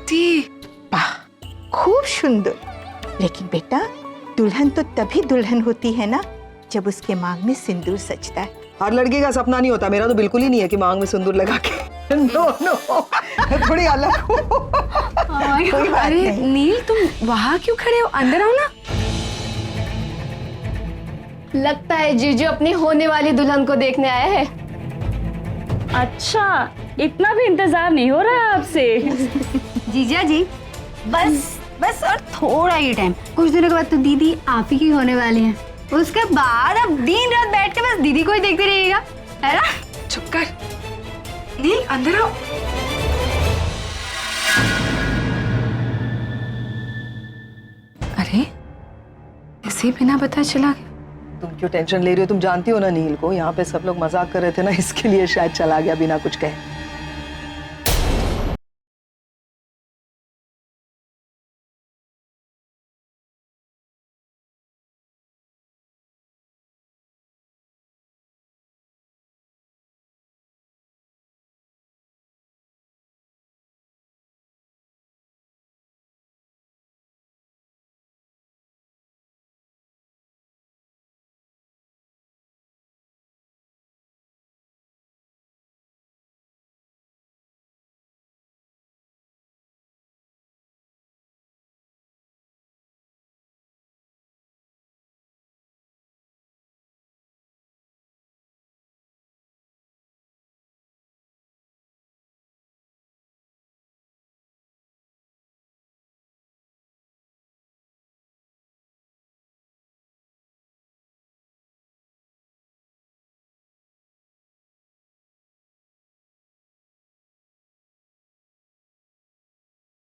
बेटी। वाह, खूब सुंदर। लेकिन बेटा, दुल्हन तो तभी दुल्हन होती है ना जब उसके मांग में सिंदूर सजता है। हर लड़की का सपना नहीं होता, मेरा तो बिल्कुल ही नहीं है कि मांग में सिंदूर लगा के नो नो थोड़ी अलग हो। कोई बात अरे नहीं। नील, तुम वहाँ क्यों खड़े हो? अंदर आओ ना। लगता है जीजू अपनी होने वाली दुल्हन को देखने आया है। अच्छा, इतना भी इंतजार नहीं हो रहा आपसे। जीजा जी, बस और थोड़ा ही टाइम, कुछ दिनों के बाद तो दीदी आप ही की होने वाली हैं। उसके बाद अब दिन रात बैठ के बस दीदी को ही देखते रहिएगा, है ना? चुप कर। नील, अंदर आओ। अरे, इसे बिना पता चला गया। तुम क्यों टेंशन ले रही हो? तुम जानती हो ना नील को, यहाँ पे सब लोग मजाक कर रहे थे ना, इसके लिए शायद चला गया बिना कुछ कहे।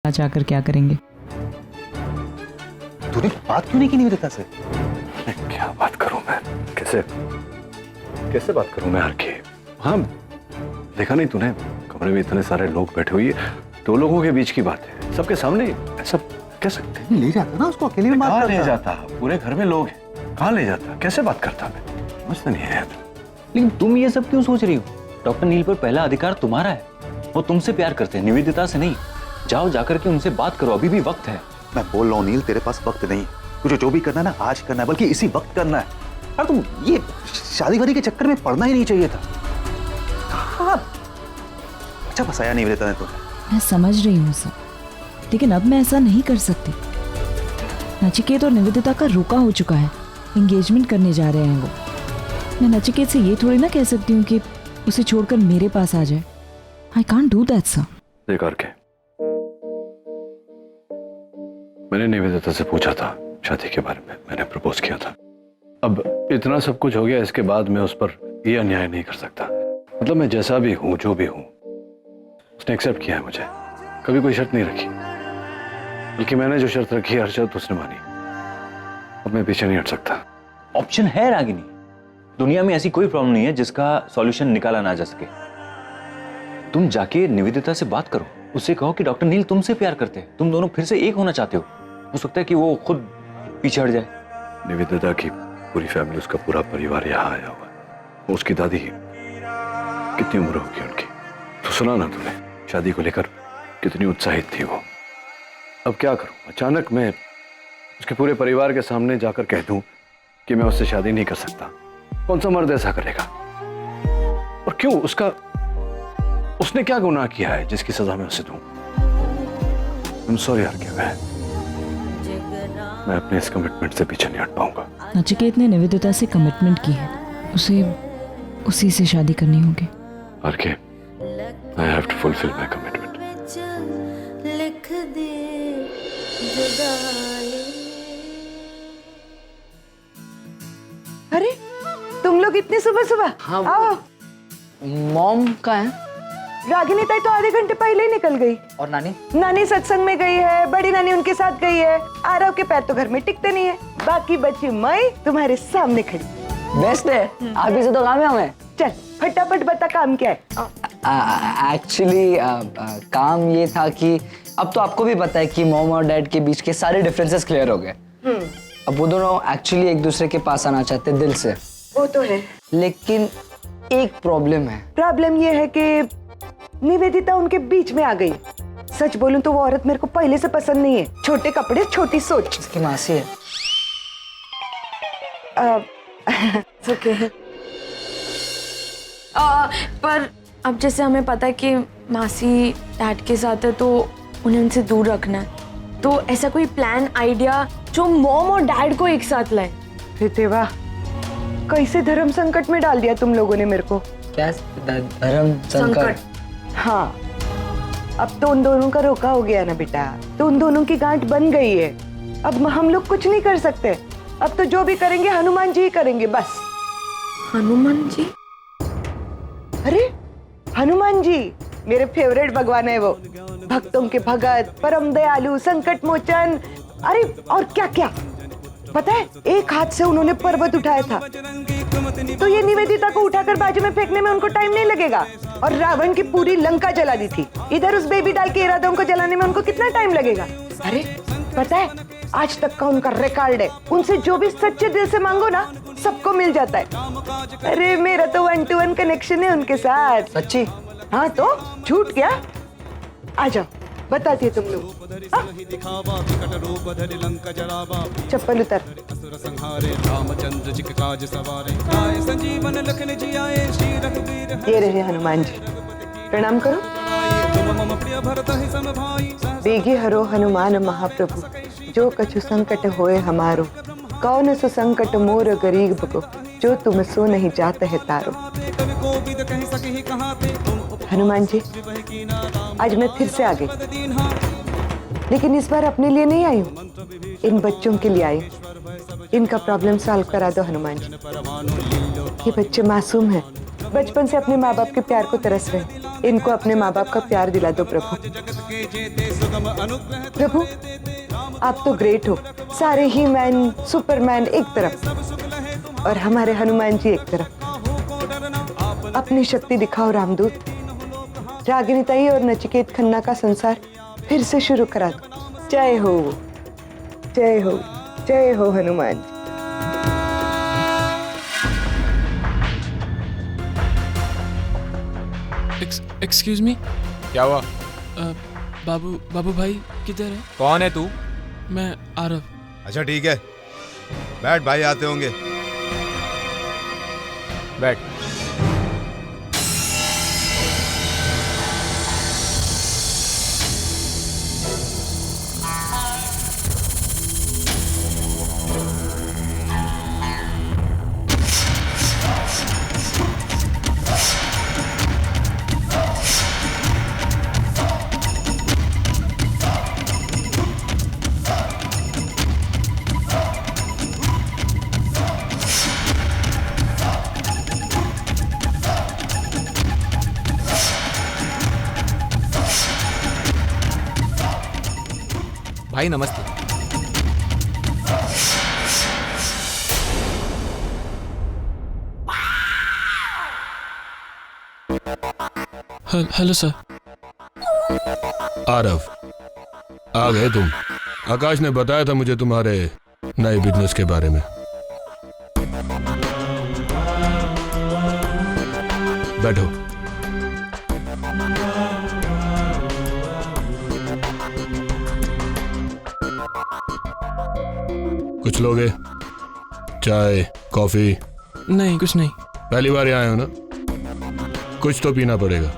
जाकर क्या करेंगे? तूने बात क्यों नहीं की निवेदिता से? क्या बात करूं मैं? कैसे बात करूं मैं हर की? हाँ, देखा नहीं तूने कमरे में इतने सारे लोग बैठे हुए, दो लोगों के बीच की बात है, सबके सामने ऐसा कह सकते हैं? ले जाता ना उसको, अकेले में बात कहाँ करता। ले जाता? पूरे घर में लोग हैं, कहाँ ले जाता? कैसे बात करता? मैं समझता नहीं है। लेकिन तुम ये सब क्यों सोच रही हो? डॉक्टर नील पर पहला अधिकार तुम्हारा है। वो तुमसे प्यार करते हैं, निवेदिता से नहीं। जाओ, जाकर के उनसे बात करो, अभी भी वक्त है। मैं बोल रहा हूँ नील, तेरे पास वक्त नहीं। तुझे जो भी करना है ना, आज करना है, बल्कि इसी वक्त करना है। यार तुम ये शादी वादी के चक्कर में पड़ना ही नहीं चाहिए था। कहाँ अच्छा फंसाया निवेदिता ने तुम्हें। मैं समझ रही हूँ सर, लेकिन अब मैं ऐसा नहीं कर सकती। नचिकेत और निवेदिता का रोका हो चुका है, एंगेजमेंट करने जा रहे हैं वो। मैं नचिकेत से ये थोड़ी ना कह सकती हूँ कि उसे छोड़कर मेरे पास आ जाए। I can't do that sir. देख करके मैंने निवेदिता से पूछा था शादी के बारे में, मैंने प्रपोज किया था। अब इतना सब कुछ हो गया, इसके बाद मैं उस पर यह अन्याय नहीं कर सकता। मतलब मैं जैसा भी हूँ, जो भी हूँ, उसने एक्सेप्ट किया है मुझे, कभी कोई शर्त नहीं रखी। बल्कि मैंने जो शर्त रखी, हर शर्त उसने मानी। अब मैं पीछे नहीं हट सकता। ऑप्शन है रागिनी, दुनिया में ऐसी कोई प्रॉब्लम नहीं है जिसका सॉल्यूशन निकाला ना जा सके। तुम जाके निवेदिता से बात करो, उससे कहो कि डॉक्टर नील तुमसे प्यार करते हैं, तुम दोनों फिर से एक होना चाहते हो सकता है कि वो खुद पीछे हट जाए। निवेदिता की पूरी फैमिली, उसका पूरा परिवार यहाँ आया हुआ है। उसकी दादी, कितनी उम्र होगी उनकी? तो सुना ना तूने, शादी को लेकर कितनी उत्साहित थी वो। अब क्या करूं? अचानक मैं उसके पूरे परिवार के सामने जाकर कह दूं कि मैं उससे शादी नहीं कर सकता। कौन सा मर्द ऐसा करेगा? और क्यों? उसने क्या गुनाह किया है जिसकी सजा मैं उसे दूं? I'm sorry यार, क्या मैं अपने इस कमिटमेंट से पीछे नहीं हट पाऊंगा। नचिकेत ने निवेदिता से कमिटमेंट की है, उसे उसी से शादी करनी होगी। RK, I have to fulfill my commitment. अरे तुम लोग इतनी सुबह सुबह? हाँ, आओ। मॉम का है रागिनी ताई तो आधे घंटे पहले ही निकल गई। और नानी? नानी सत्संग में गई है, बड़ी नानी उनके साथ गई है। आरव के पैर तो घर में टिकते नहीं है। बाकी बच्ची मई तुम्हारे सामने खड़ी। बेस्ट है, आप ही से तो काम है हमें। चल फटाफट बता, काम क्या है? एक्चुअली काम ये था कि अब तो आपको भी पता है कि मॉम और डैड के बीच के सारे डिफरेंसेस क्लियर हो गए। अब वो दोनों एक्चुअली एक दूसरे के पास आना चाहते दिल से। वो तो है, लेकिन एक प्रॉब्लम है। प्रॉब्लम ये है कि निवेदिता उनके बीच में आ गई। सच बोलूं तो वो औरत मेरे को पहले से पसंद नहीं है। छोटे कपड़े, छोटी सोच। इसकी मासी है। ओके। पर अब जैसे हमें पता है कि मासी डैड के साथ है तो उन्हें उनसे दूर रखना है, तो ऐसा कोई प्लान आइडिया जो मॉम और डैड को एक साथ लाए। रितेवा, कैसे धर्म संकट में डाल दिया तुम लोगों ने मेरे को। क्या धर्म संकट? हाँ, अब तो उन दोनों का रोका हो गया ना बेटा, तो उन दोनों की गांठ बन गई है। अब हम लोग कुछ नहीं कर सकते। अब तो जो भी करेंगे हनुमान जी ही करेंगे बस। हनुमान जी? अरे हनुमान जी मेरे फेवरेट भगवान है वो, भक्तों के भगत, परम दयालु, संकट मोचन, अरे और क्या क्या। पता है एक हाथ से उन्होंने पर्वत उठाया था, तो ये निवेदिता को उठाकर बाजू में फेंकने में उनको टाइम नहीं लगेगा। और रावण की पूरी लंका जला दी थी, इधर उस बेबी डाल के इरादों को जलाने में उनको कितना टाइम लगेगा। अरे पता है आज तक का उनका रिकॉर्ड है, उनसे जो भी सच्चे दिल से मांगो ना सबको मिल जाता है। अरे मेरा तो 1-to-1 कनेक्शन है उनके साथ। सच्ची? हाँ तो झूठ क्या। आ जाओ बताती है तुम लोग। चप्पल उतर। ये रहे हनुमान जी, प्रणाम करो। बेगी हरो हनुमान महाप्रभु, जो कछु संकट होए हमारो, कौन सो संकट मोर गरीब को, जो तुम सो नहीं जात है तारो। हनुमान जी आज मैं फिर से आ गई, लेकिन इस बार अपने लिए नहीं आई हूँ, इन बच्चों के लिए आई। इनका प्रॉब्लम सॉल्व करा दो हनुमान जी। ये बच्चे मासूम हैं, बचपन से अपने माँ बाप के प्यार को तरस रहे। इनको अपने माँ बाप का प्यार दिला दो प्रभु। प्रभु आप तो ग्रेट हो, सारे ही मैन सुपरमैन एक तरफ और हमारे हनुमान जी एक तरफ। अपनी शक्ति दिखाओ रामदूत, रागिनी ताई और नचिकेत खन्ना का संसार फिर से शुरू करा दो। जय हो, जय हो, जय हो हनुमान जी। Excuse me. क्या हुआ? बाबू भाई किधर है? कौन है तू? मैं आरव। अच्छा ठीक है, बैठ, भाई आते होंगे। बैठ। भाई नमस्ते। Hello sir. आरव, आ गए तुम। आकाश ने बताया था मुझे तुम्हारे नए बिजनेस के बारे में। बैठो। कुछ लोगे? चाय, कॉफी? नहीं, कुछ नहीं। पहली बार यहाँ आए हो ना, कुछ तो पीना पड़ेगा।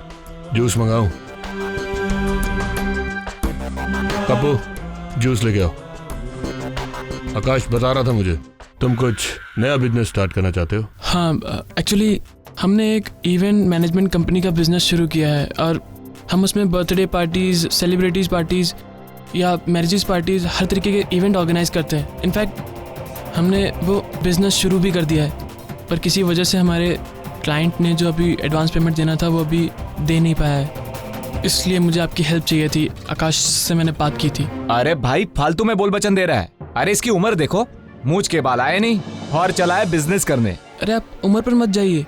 जूस मंगाऊं? पप्पू जूस लेके आओ। आकाश बता रहा था मुझे तुम कुछ नया बिजनेस स्टार्ट करना चाहते हो। हाँ, एक्चुअली हमने एक इवेंट मैनेजमेंट कंपनी का बिजनेस शुरू किया है और हम उसमें बर्थडे पार्टीज, सेलिब्रिटीज़ पार्टीज़ या मैरिजेस पार्टीज, हर तरीके के इवेंट ऑर्गेनाइज करते हैं। इनफैक्ट हमने वो बिज़नेस शुरू भी कर दिया है, पर किसी वजह से हमारे क्लाइंट ने जो अभी एडवांस पेमेंट देना था वो अभी दे नहीं पाया है, इसलिए मुझे आपकी हेल्प चाहिए थी। आकाश से मैंने बात की थी। अरे भाई फालतू में बोल बचन दे रहा है। अरे इसकी उम्र देखो, मूंछ के बाल आए नहीं और चला है बिजनेस करने। अरे आप उम्र पर मत जाइए,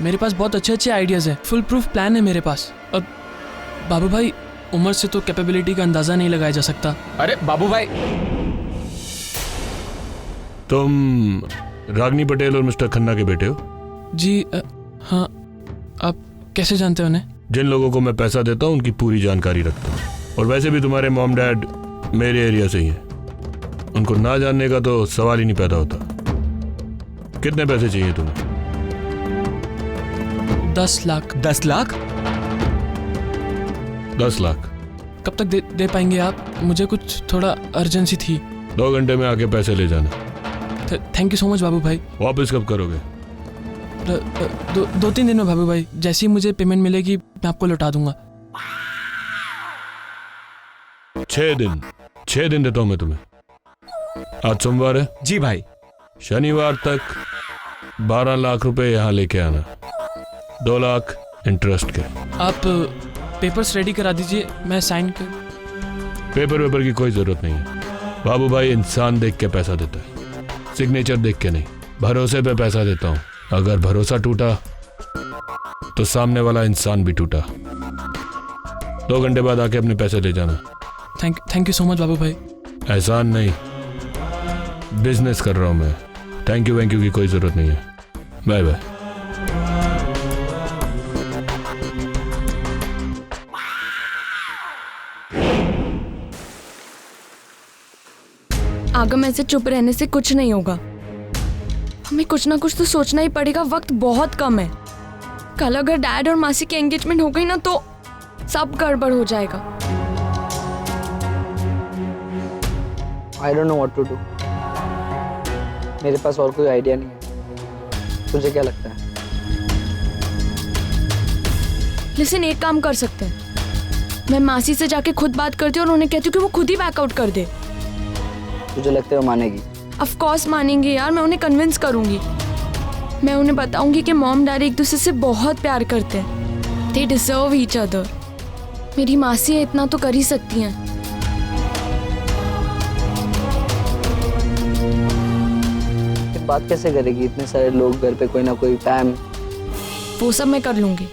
मेरे पास बहुत अच्छे अच्छे आइडियाज़ हैं, फुल प्रूफ प्लान है मेरे पास। और बाबू भाई उम्र से तो कैपेबिलिटी का अंदाजा नहीं लगाया जा सकता। अरे बाबू भाई, तुम रागिनी पटेल और मिस्टर खन्ना के बेटे हो? जी हाँ। आप कैसे जानते हो उन्हें? जिन लोगों को मैं पैसा देता हूँ उनकी पूरी जानकारी रखता हूँ। और वैसे भी तुम्हारे मॉम डैड मेरे एरिया से ही हैं, उनको ना जानने का तो सवाल ही नहीं पैदा होता। कितने पैसे चाहिए तुम्हें? 10 लाख। 10 लाख? 10 लाख। कब तक दे पाएंगे आप? मुझे कुछ थोड़ा अर्जेंसी थी। 2 घंटे में आके पैसे ले जाना। थैंक यू सो मच बाबू भाई। वापस कब करोगे? 2-3 दिन में बाबू भाई, जैसे ही मुझे पेमेंट मिलेगी मैं आपको लौटा दूंगा। 6 दिन। 6 दिन देता हूं मैं तुम्हें। आज सोमवार है। जी भाई। शनिवार तक 12 लाख रुपए यहाँ लेके आना, 2 लाख इंटरेस्ट के। आप पेपर्स रेडी करा दीजिए, मैं साइन कर। पेपर की कोई जरूरत नहीं है। बाबू भाई इंसान देख के पैसा देता है, सिग्नेचर देख के नहीं। भरोसे पे पैसा देता हूँ। अगर भरोसा टूटा तो सामने वाला इंसान भी टूटा। 2 घंटे बाद आके अपने पैसे ले जाना। थैंक यू सो मच बाबू भाई। एहसान नहीं, बिजनेस कर रहा हूं मैं। थैंक यू की कोई जरूरत नहीं है। Bye bye. आगम, ऐसे चुप रहने से कुछ नहीं होगा। हमें कुछ ना कुछ तो सोचना ही पड़ेगा। वक्त बहुत कम है। कल अगर डैड और मासी की एंगेजमेंट हो गई ना तो सब गड़बड़ हो जाएगा। I don't know what to do. मेरे पास और कोई आइडिया नहीं है। तुझे क्या लगता है? लिसन, एक काम कर सकते हैं। मैं मासी से जाके खुद बात करती हूँ और उन्हें कहती हूँ कि वो खुद ही बैकआउट कर दे। तुझे लगता है वो मानेगी? ऑफ कोर्स मानेंगे यार। मैं उन्हें कन्विंस करूंगी। मैं उन्हें बताऊंगी कि मॉम डैडी एक दूसरे से बहुत प्यार करते हैं। They deserve each other. मेरी मासी है, इतना तो कर ही सकती हैं। बात कैसे करेगी? इतने सारे लोग घर पे, कोई ना कोई फैम। वो सब मैं कर लूंगी।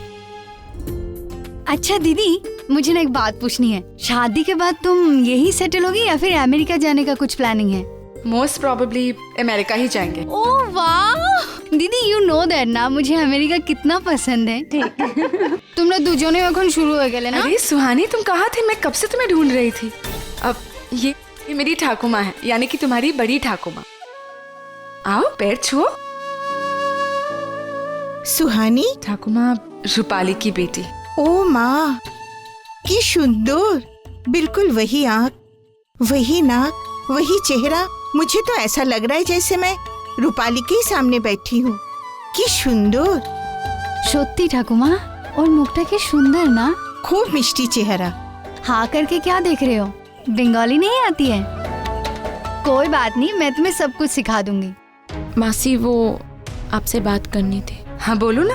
अच्छा दीदी, मुझे ना एक बात पूछनी है। शादी के बाद तुम यही सेटल होगी या फिर अमेरिका जाने का कुछ प्लानिंग है? मोस्ट प्रोबेबली अमेरिका ही जाएंगे। ओह वाह दीदी, यू नो दैट ना मुझे अमेरिका कितना पसंद है। तुम लोग दुजोने এখন शुरू हो गए ना? अरे सुहानी, तुम कहाँ थी? मैं कब से तुम्हें ढूंढ रही थी। अब ये मेरी ठाकुमा है, यानी कि तुम्हारी बड़ी ठाकुमा। आओ, पैर छुओ। सुहानी? ठाकुमा रूपाली की बेटी। ओ माँ, की सुंदर। बिल्कुल वही आँख, वही नाक, वही चेहरा। मुझे तो ऐसा लग रहा है जैसे मैं रूपाली के ही सामने बैठी हूँ। की सुंदर। সত্যি ঠাকুমা, और मुखटा के सुंदर ना। खूब मिष्टी चेहरा। हाँ करके क्या देख रहे हो? बंगाली नहीं आती है? कोई बात नहीं, मैं तुम्हें सब कुछ सिखा दूंगी। मासी, वो आपसे बात करनी थी। हाँ बोलो ना।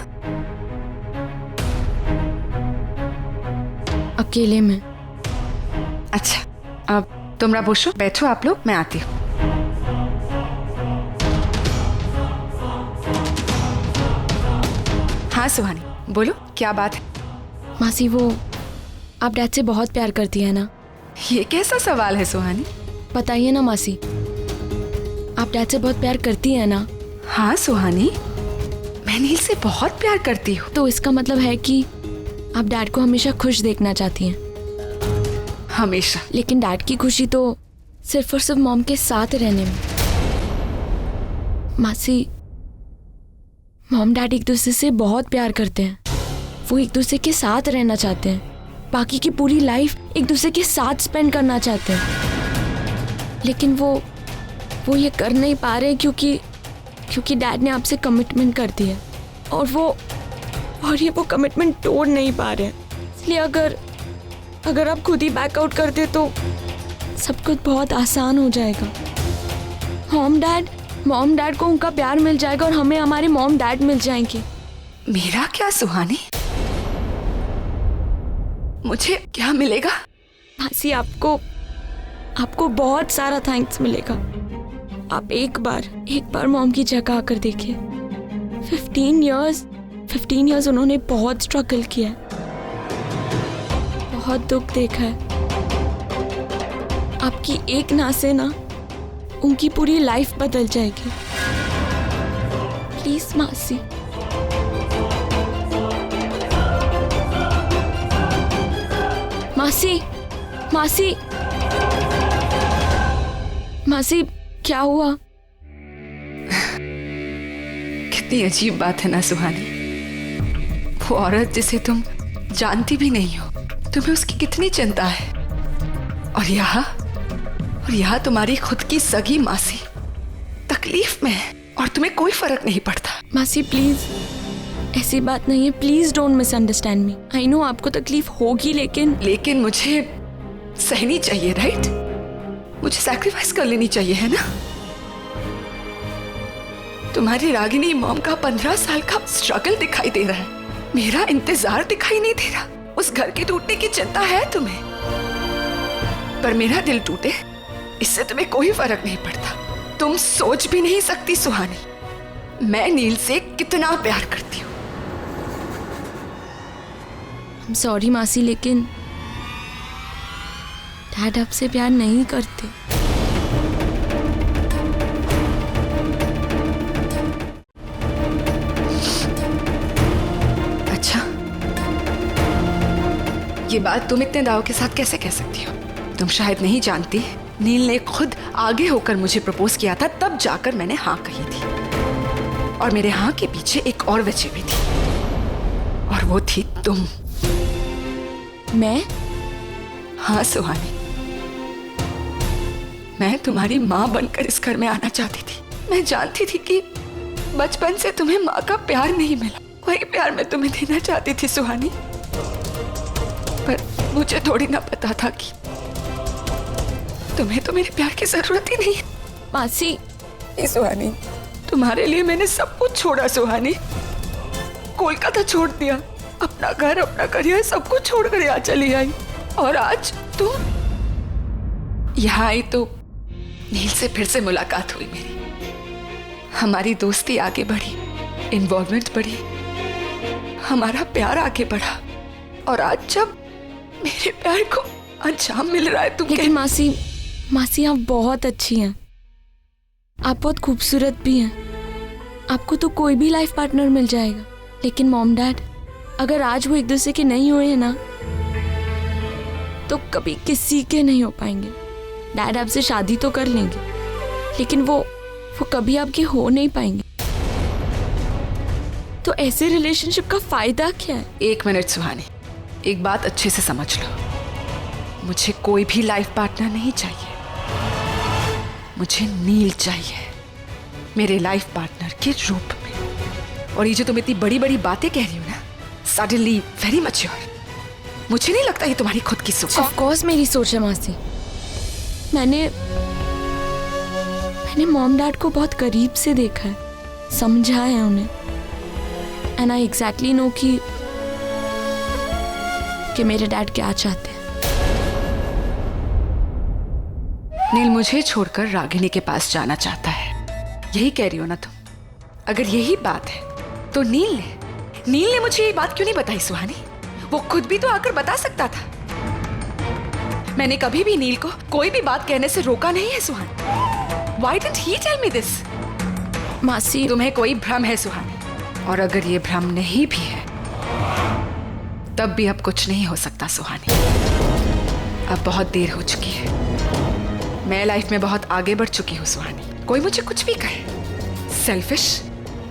अकेले में। अच्छा, अब तुमरा बोशो, बैठो आप लोग, मैं आती हूँ। हाँ सुहानी, बोलो क्या बात है? मासी, वो आप डैड से बहुत प्यार करती है ना? ये कैसा सवाल है सुहानी? बताइए ना मासी, आप डैड से बहुत प्यार करती है ना? हाँ सुहानी, मैं नील से बहुत प्यार करती हूँ। तो इसका मतलब है कि आप डैड को हमेशा खुश देखना चाहती हैं। हमेशा। लेकिन डैड की खुशी तो सिर्फ और सिर्फ मॉम के साथ रहने में। मासी, मॉम डैड एक दूसरे से बहुत प्यार करते हैं। वो एक दूसरे के साथ रहना चाहते हैं। बाकी की पूरी लाइफ एक दूसरे के साथ स्पेंड करना चाहते हैं। लेकिन वो ये कर नहीं पा रहे क्योंकि डैड ने आपसे कमिटमेंट कर दी है और ये वो कमिटमेंट तोड़ नहीं पा रहे हैं। इसलिए अगर आप खुद ही बैकआउट कर दे तो सब कुछ बहुत आसान हो जाएगा। मॉम डैड को उनका प्यार मिल जाएगा और हमें हमारे मॉम डैड मिल जाएंगे। मेरा क्या सुहानी? मुझे क्या मिलेगा? मासी, आपको बहुत सारा थैंक्स मिलेगा। आप एक बार मॉम की जगह आकर देखिए। 15 इयर्स उन्होंने बहुत स्ट्रगल किया है, बहुत दुख देखा है। आपकी एक ना से ना उनकी पूरी लाइफ बदल जाएगी। प्लीज मासी। मासी, मासी, मासी क्या हुआ? कितनी अजीब बात है ना सुहानी, वो औरत जिसे तुम जानती भी नहीं हो, तुम्हें उसकी कितनी चिंता है। और यहाँ तुम्हारी खुद की सगी मासी तकलीफ में है और तुम्हें कोई फर्क नहीं पड़ता। मासी प्लीज, ऐसी बात नहीं है, please don't misunderstand me. I know आपको तकलीफ होगी, लेकिन मुझे सहनी चाहिए, राइट? मुझे सैक्रिफाइस कर लेनी चाहिए, है ना? तुम्हारी रागिनी मॉम का 15 साल का स्ट्रगल दिखाई दे रहा है, मेरा इंतजार दिखाई नहीं दे रहा। उस घर के टूटने की चिंता है तुम्हें, पर मेरा दिल टूटे इससे तुम्हें कोई फर्क नहीं पड़ता। तुम सोच भी नहीं सकती सुहानी, मैं नील से कितना प्यार करती हूँ। I'm sorry मासी, लेकिन डैड आपसे प्यार नहीं करते। अच्छा, ये बात तुम इतने दाव के साथ कैसे कह सकती हो? तुम शायद नहीं जानती, नील ने खुद आगे होकर मुझे प्रपोज किया था, तब जाकर मैंने हाँ कही थी। और मेरे हाँ के पीछे एक और वजह भी थी, और वो थी तुम। मैं? हाँ सुहानी, मैं तुम्हारी माँ बनकर इस घर में आना चाहती थी। मैं जानती थी कि बचपन से तुम्हें माँ का प्यार नहीं मिला, वही प्यार मैं तुम्हें देना चाहती थी सुहानी। पर मुझे थोड़ी ना पता था कि तुम्हें तो मेरे प्यार की जरूरत ही नहीं है। मासी, सुहानी, तुम्हारे लिए मैंने सब कुछ छोड़ा सुहानी, कोलकाता छोड़ दिया, अपना घर, अपना करियर, सब कुछ छोड़कर यहाँ चली आई। और आज तुम यहाँ आई तो नील से फिर से मुलाकात हुई मेरी, हमारी दोस्ती आगे बढ़ी, इन्वॉल्वमेंट बढ़ी, हमारा प्यार आगे बढ़ा। और आज जब मेरे प्यार को अंजाम मिल रहा है, तुम लेकिन मासी आप बहुत अच्छी हैं, आप बहुत खूबसूरत भी हैं, आपको तो कोई भी लाइफ पार्टनर मिल जाएगा। लेकिन मॉम डैड, अगर आज वो एक दूसरे के नहीं हुए हैं ना, तो कभी किसी के नहीं हो पाएंगे। डैड आपसे शादी तो कर लेंगे, लेकिन वो कभी आपके हो नहीं पाएंगे। तो ऐसे रिलेशनशिप का फायदा क्या है? एक मिनट सुहानी, एक बात अच्छे से समझ लो, मुझे कोई भी लाइफ पार्टनर नहीं चाहिए, मुझे नील चाहिए मेरे लाइफ पार्टनर के रूप में। और ये जो तुम इतनी बड़ी बड़ी बातें कह रही हो ना, सडनली वेरी मैच्योर, मुझे नहीं लगता ये तुम्हारी खुद की सोच। ऑफ कोर्स मेरी सोच है मासी। मैंने मॉम डैड को बहुत करीब से देखा है, समझा है उन्हें, एंड आई एग्जैक्टली नो कि मेरे डैड क्या चाहते हैं। नील मुझे छोड़कर रागिनी के पास जाना चाहता है, यही कह रही हो ना तुम? अगर यही बात है तो नील ने मुझे ये बात क्यों नहीं बताई सुहानी? वो खुद भी तो आकर बता सकता था। मैंने कभी भी नील को कोई भी बात कहने से रोका नहीं है सुहानी। Why didn't he tell me this? मासी, तुम्हें कोई भ्रम है सुहानी, और अगर ये भ्रम नहीं भी है तब भी अब कुछ नहीं हो सकता सुहानी। अब बहुत देर हो चुकी है, मैं लाइफ में बहुत आगे बढ़ चुकी हूँ सुहानी। कोई मुझे कुछ भी कहे, सेल्फिश,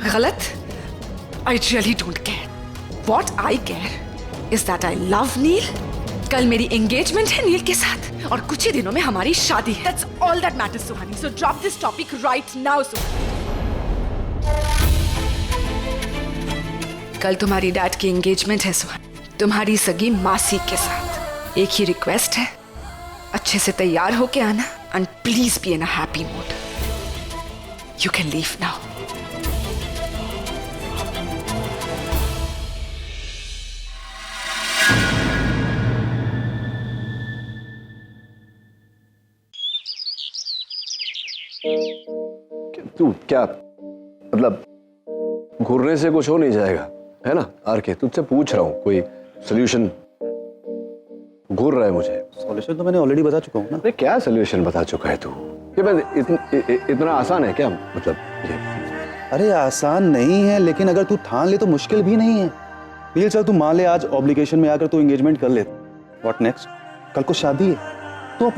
गलत, I really don't care. What I care is that I love नील। कल मेरी एंगेजमेंट है नील के साथ और कुछ ही दिनों में हमारी शादी है। That's all that matters Suhani. So drop this topic right now सुहानी। कल तुम्हारी डैड की एंगेजमेंट है सुहानी, तुम्हारी सगी मासी के साथ। एक ही रिक्वेस्ट है, अच्छे से तैयार होके आना and please be in a happy mood. You can leave now. तू क्या मतलब, घूरने से कुछ हो नहीं जाएगा, है ना आर के? तुझसे पूछ रहा हूँ, कोई सोल्यूशन घूर रहा है मुझे। सॉल्यूशन तो मैंने ऑलरेडी बता चुका हूँ ना। अरे क्या सोल्यूशन बता चुका है तू? ये इतना आसान है क्या मतलब ये? अरे आसान नहीं है, लेकिन अगर तू ठान ले तो मुश्किल भी नहीं है। नील चल, तू मान ले आज ऑब्लिगेशन में आकर तू एंगेजमेंट कर ले, व्हाट नेक्स्ट? कल को शादी है तो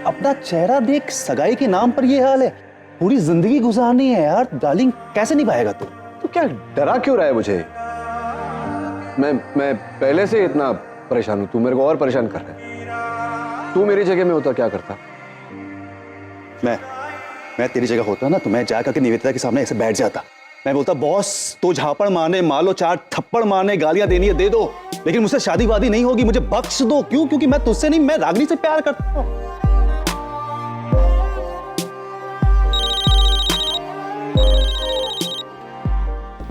अपना चेहरा देख सगाई के नाम पर ये हाल है। पूरी जिंदगी गुजारनी है यार डार्लिंग, कैसे नहीं पाएगा तू? तो क्या डरा क्यों रहा है मुझे? मैं पहले से इतना परेशान हूं, तू मेरे को और परेशान कर रहा है। तू मेरी जगह में होता क्या करता? मैं तेरी जगह होता ना तो मैं जा करके निवेदिता के सामने ऐसे बैठ जाता। मैं बोलता बॉस तो झापड़ मारने, मालो 4 थप्पड़ मारने, गालियां देनी है दे दो, लेकिन मुझसे शादी वादी नहीं होगी, मुझे बख्श दो। क्यों? क्योंकि मैं तुझसे नहीं, मैं रागिनी से प्यार करता हूं।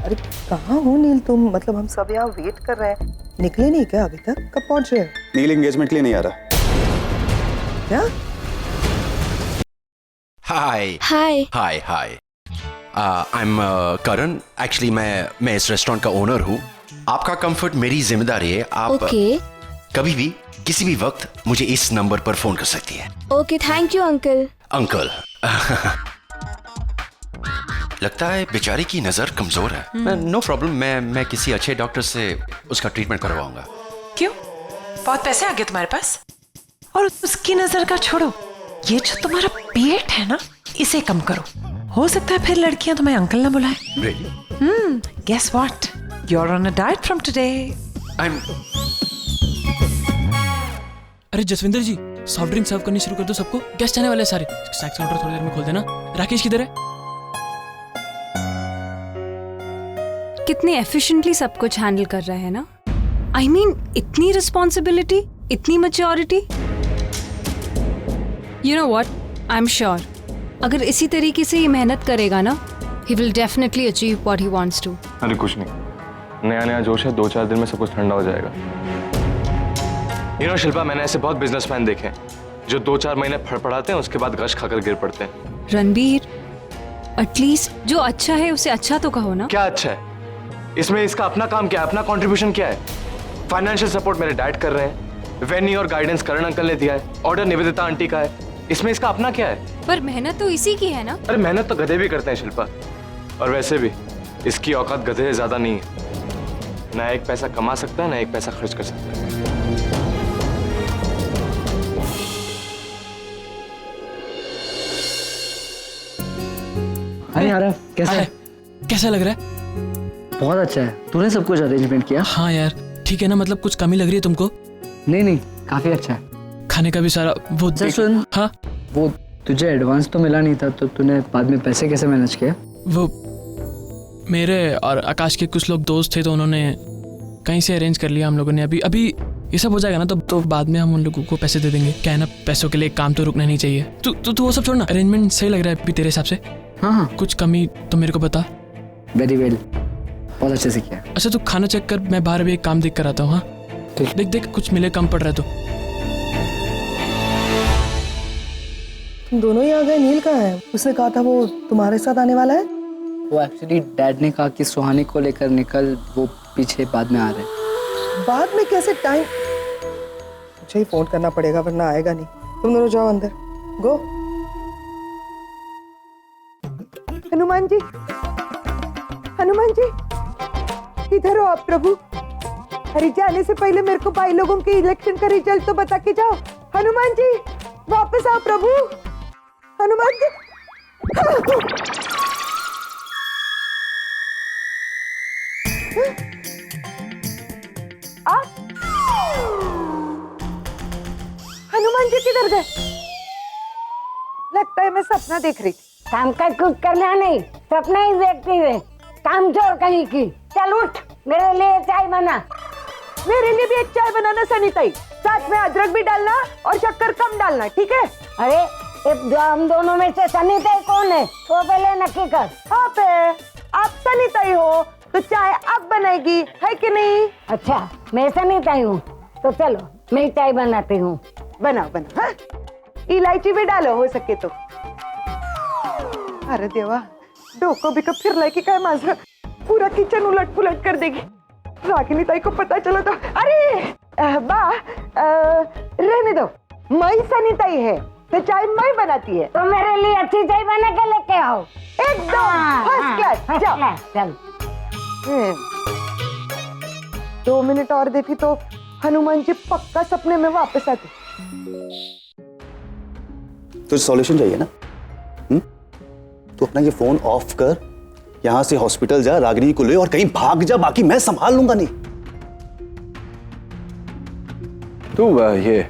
अरे कहाँ हो नील तुम? मतलब हम सब यहाँ वेट कर रहे हैं, निकले नहीं क्या अभी तक? कब पहुंच रहे हो? नील एंगेजमेंट के लिए नहीं आ रहा। क्या? हाय हाय हाय हाय, आई एम करण। एक्चुअली मैं इस रेस्टोरेंट का ओनर हूँ। आपका कंफर्ट मेरी जिम्मेदारी है। आप कभी भी किसी भी वक्त मुझे इस नंबर पर फोन कर सकती है। Okay, thank you uncle. Uncle लगता है बेचारी की नजर कमजोर है। नो प्रॉब्लम, मैं किसी अच्छे डॉक्टर से उसका ट्रीटमेंट करवाऊंगा। क्यों? बहुत पैसे आ गए तुम्हारे पास? और उसकी नजर का छोड़ो, ये जो तुम्हारा पेट है ना, इसे कम करो। हो सकता है फिर लड़कियां तुम्हें अंकल ना बुलाए। Guess what, you are on a diet from today. अरे Jasvinder ji, soft drink serve करनी शुरू कर दो सबको, गेस्ट आने वाले सारे। स्नैक्स काउंटर थोड़ी देर में खोल देना। राकेश किधर है? कितने एफिशिएंटली सब कुछ हैंडल कर रहा है ना। आई मीन इतनी रिस्पॉन्सिबिलिटी, इतनी maturity. You know what, I am sure अगर इसी तरीके से ये मेहनत करेगा ना, he will definitely achieve what he wants to. अरे कुछ नहीं, नया नया जोश है, 2-4 दिन में सब कुछ ठंडा हो जाएगा। यू नो शिल्पा, मैंने ऐसे बहुत बिजनेसमैन देखे हैं जो 2-4 महीने फड़फड़ाते हैं, उसके बाद गश खाकर गिर पड़ते हैं। रणबीर, एटलीस्ट जो अच्छा है उसे अच्छा तो कहो ना। क्या अच्छा है इसमें? इसका अपना काम क्या है, अपना कंट्रीब्यूशन क्या है? फाइनेंशियल सपोर्ट मेरे डैड कर रहे हैं, वेन्यू और गाइडेंस करण अंकल ने दिया है, ऑर्डर निवेदिता आंटी का है। इसमें इसका अपना क्या है? पर मेहनत तो इसी की है ना। अरे मेहनत तो गधे भी करते हैं शिल्पा, और वैसे भी इसकी औकात गधे से ज्यादा नहीं है। ना एक पैसा कमा सकता है, ना एक पैसा खर्च कर सकता है। अरे यार कैसा है? कैसा लग रहा है? बहुत अच्छा है। तूने सब कुछ अरेंजमेंट किया? हाँ यार ठीक है ना, मतलब कुछ कमी लग रही है तुमको? नहीं, काफी अच्छा है। खाने का भी सारा वो सुन। हाँ, वो तुझे एडवांस तो मिला नहीं था, तो तूने बाद में पैसे कैसे मैनेज किया? वो मेरे और आकाश के कुछ लोग दोस्त थे, तो उन्होंने कहीं से अरेंज कर लिया हम लोगों ने। अभी ये सब हो जाएगा ना तो बाद में हम उन लोगों को पैसे दे देंगे। क्या है ना, पैसों के लिए काम तो रुकना नहीं चाहिए। तू वो सब छोड़ ना, अरेंजमेंट सही लग रहा है अभी तेरे हिसाब से? हाँ, कुछ कमी तो मेरे को बता। वेरी वेल, बहुत अच्छे से किया। अच्छा तू खाना चेक कर, मैं बाहर भी एक काम देख कर आता हूँ। हाँ देख कुछ मिले, कम पड़ रहा है तो। तुम दोनों ही आ गए? नील कहाँ है? उसने कहा था वो तुम्हारे साथ आने वाला है। वो एक्चुअली डैड ने कहा कि सुहानी को लेकर निकल, वो पीछे बाद में आ रहे। बाद में कैसे? टाइम मुझे ही फोन करना पड़ेगा वरना आएगा नहीं। तुम दोनों जाओ अंदर, गो। हनुमान जी, हनुमान जी इधर हो आप प्रभु। अरे जाने से पहले मेरे को भाई लोगों के इलेक्शन का रिजल्ट तो बता के जाओ। हनुमान जी वापस आओ प्रभु। हनुमान जी हनुमान जी किधर गए? लगता है मैं सपना देख रही थी। काम का कुछ करना नहीं, सपना ही देखती है। काम चोर कहीं की। चल उठ, मेरे लिए चाय बना। मेरे लिए भी एक चाय बनाना सनी ताई, साथ में अदरक भी डालना और शक्कर कम डालना, ठीक है? अरे हम दोनों में से सनी ताई कौन है वो पहले नक्की कर। आप है, आप सनी ताई हो तो चाय अब बनेगी, है कि नहीं? अच्छा मैं सनी ताई हूँ तो चलो मैं चाय बनाती हूँ। बनाओ बनाओ। हाँ? इलायची भी डालो हो सके तो। अरे देवा, डोकं बिकं फिरलाय की काय माझं? पूरा किचन उलट पुलट कर देगी। रागिनी ताई को पता चला तो अरे बा रहने दो, मई सनी ताई है तो चाय मई बनाती है। तो मेरे लिए अच्छी चाय बना के लेके आओ। एकदम फर्स्ट क्लास। जाओ चल। 2 मिनट और देती तो हनुमान जी पक्का सपने में वापस आते। तुझे सॉल्यूशन चाहिए ना? तो अपना ये फोन ऑफ कर, यहां से हॉस्पिटल जा, रागिनी को ले और कहीं भाग जा, बाकी मैं संभाल लूंगा। नहीं तू ये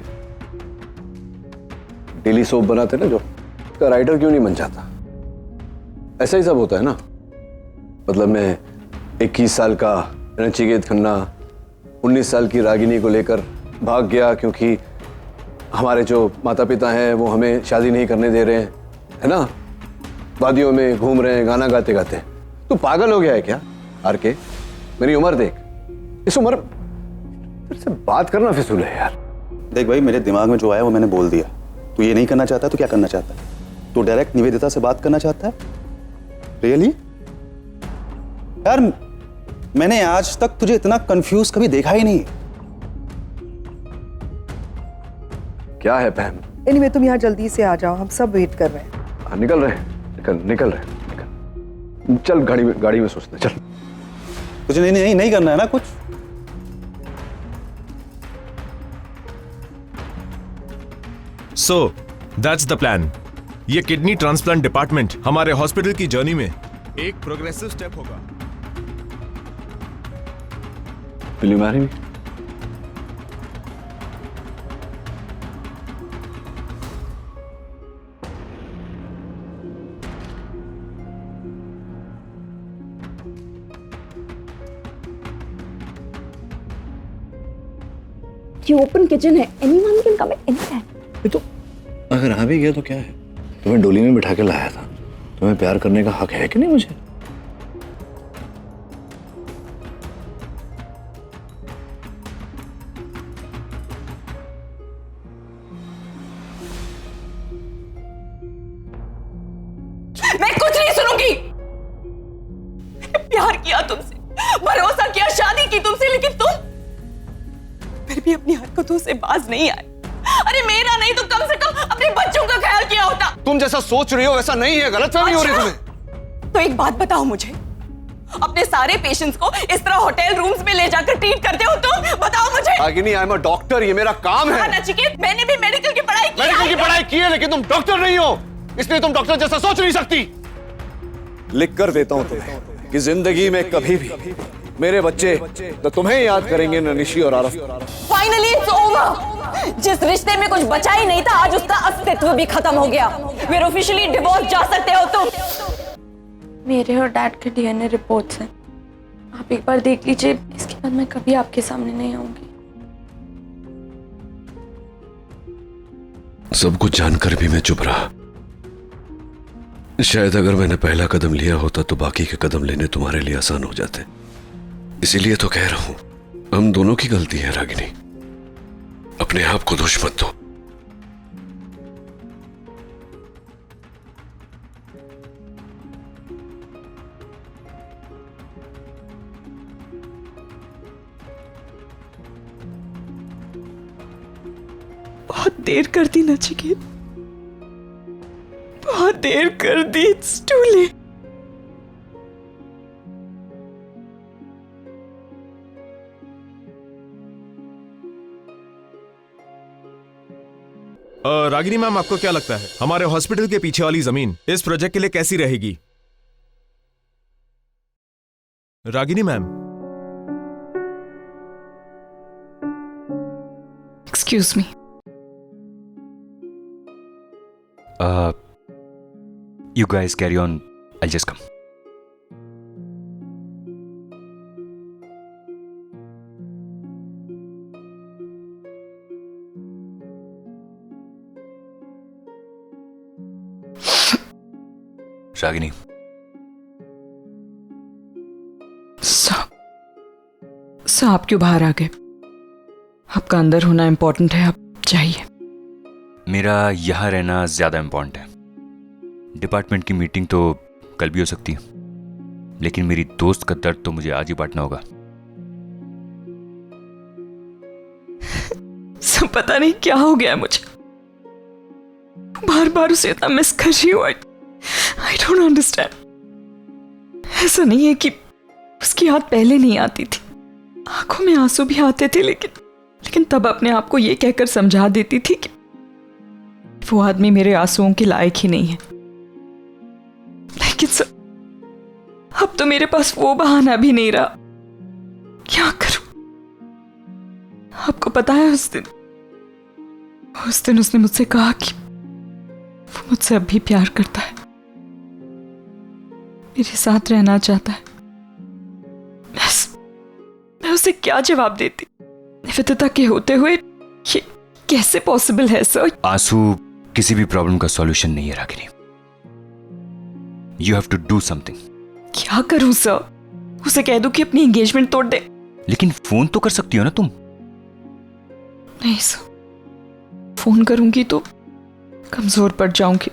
डेली सोप बनाते ना जो, उसका राइटर क्यों नहीं बन जाता? ऐसा ही सब होता है ना। मतलब मैं 21 साल का नचिकेत खन्ना 19 साल की रागिनी को लेकर भाग गया क्योंकि हमारे जो माता पिता हैं वो हमें शादी नहीं करने दे रहे हैं, है ना? वादियों में घूम रहे हैं गाना गाते गाते। तू पागल हो गया है क्या आर के? मेरी उम्र देख, इस उम्र तेरे से बात करना फिजूल है यार। देख भाई, मेरे दिमाग में जो आया वो मैंने बोल दिया। तू ये नहीं करना चाहता तो क्या करना चाहता है? तू डायरेक्ट निवेदिता से बात करना चाहता है? रियली? यार मैंने आज तक तुझे इतना कंफ्यूज कभी देखा ही नहीं। क्या है बहन? एनीवे तुम यहाँ जल्दी से आ जाओ, हम सब वेट कर रहे हैं। निकल रहे हैं, निकल रहे हैं। चल गाड़ी में सोचते चल। कुछ नहीं करना है ना कुछ? So that's the plan. ये किडनी ट्रांसप्लांट डिपार्टमेंट हमारे हॉस्पिटल की जर्नी में एक प्रोग्रेसिव स्टेप होगा। Will you marry me? ये ओपन किचन है, anyone can come in anytime. तो अगर आ भी गया तो क्या है? तुम्हें डोली में बिठा के लाया था, तुम्हें प्यार करने का हक है कि नहीं मुझे? मैं कुछ नहीं सुनूंगी। प्यार किया तुमसे, भरोसा किया, शादी की तुमसे, लेकिन तुम फिर भी अपनी हरकतों से बाज नहीं आए। अरे मेरा नहीं तो कम से कम अपने बच्चों का ख्याल किया होता। तुम जैसा सोच रही हो वैसा नहीं है, गलतफहमी हो रही है तुम्हें। तो एक बात बताओ मुझे, अपने सारे पेशेंट्स को इस तरह होटल रूम्स में ले जाकर ट्रीट करते हो तुम? बताओ मुझे। Ragini, I am a doctor, ये मेरा काम है। नचिकेत, मैंने भी मेडिकल की पढ़ाई की है। मेडिकल की पढ़ाई की है, लेकिन तुम डॉक्टर नहीं हो, इसलिए तुम डॉक्टर जैसा सोच नहीं सकती। लिख कर देता हूं तुम्हें कि जिंदगी में कभी भी मेरे बच्चे तो तुम्हें याद करेंगे, न निशी और आरफ। Finally it's over. जिस रिश्ते में कुछ बचा ही नहीं था, आज उसका अस्तित्व भी खत्म हो गया। फिर ऑफिशियली डिवोर्स जा सकते हो तुम। मेरे और डैड के डीएनए रिपोर्ट्स हैं, आप एक बार देख लीजिए, इसके बाद मैं कभी आपके सामने नहीं आऊंगी। सब कुछ जानकर भी मैं चुप रहा। शायद अगर मैंने पहला कदम लिया होता तो बाकी के कदम लेने तुम्हारे लिए आसान हो जाते। इसीलिए तो कह रहा हूं, हम दोनों की गलती है रागिनी, अपने आप को दोष मत दो। बहुत देर कर दी नचिकेत, बहुत देर कर दी। It's too late. Ragini ma'am, आपको क्या लगता है हमारे हॉस्पिटल के पीछे वाली जमीन इस प्रोजेक्ट के लिए कैसी रहेगी? Ragini ma'am. Excuse me. You guys carry on. I'll just come. Ragini. Sir आप क्यों बाहर आ गए? आपका अंदर होना इंपॉर्टेंट है, आप जाइए। मेरा यहाँ रहना ज्यादा इंपॉर्टेंट है। डिपार्टमेंट की मीटिंग तो कल भी हो सकती है, लेकिन मेरी दोस्त का दर्द तो मुझे आज ही बांटना होगा। सब पता नहीं क्या हो गया मुझे, बार बार उसे इतना मिस कर रही हूँ। I don't understand. ऐसा नहीं है कि उसकी याद पहले नहीं आती थी, आंखों में आंसू भी आते थे, लेकिन लेकिन तब अपने आप को ये कहकर समझा देती थी कि वो आदमी मेरे आंसुओं के लायक ही नहीं है। लेकिन सर, अब तो मेरे पास वो बहाना भी नहीं रहा। क्या करूं? आपको पता है उस दिन उसने मुझसे कहा कि वो मुझसे अब भी प्यार करता है, मेरे साथ रहना चाहता है। मैं उसे क्या जवाब देती? निवेदिता के होते हुए ये कैसे पॉसिबल है सर? आंसू किसी भी प्रॉब्लम का सॉल्यूशन नहीं है Ragini. You have to do something. क्या करूं सर? उसे कह दूं कि अपनी एंगेजमेंट तोड़ दे? लेकिन फोन तो कर सकती हो ना तुम। नहीं सर, फोन करूंगी तो कमजोर पड़ जाऊंगी,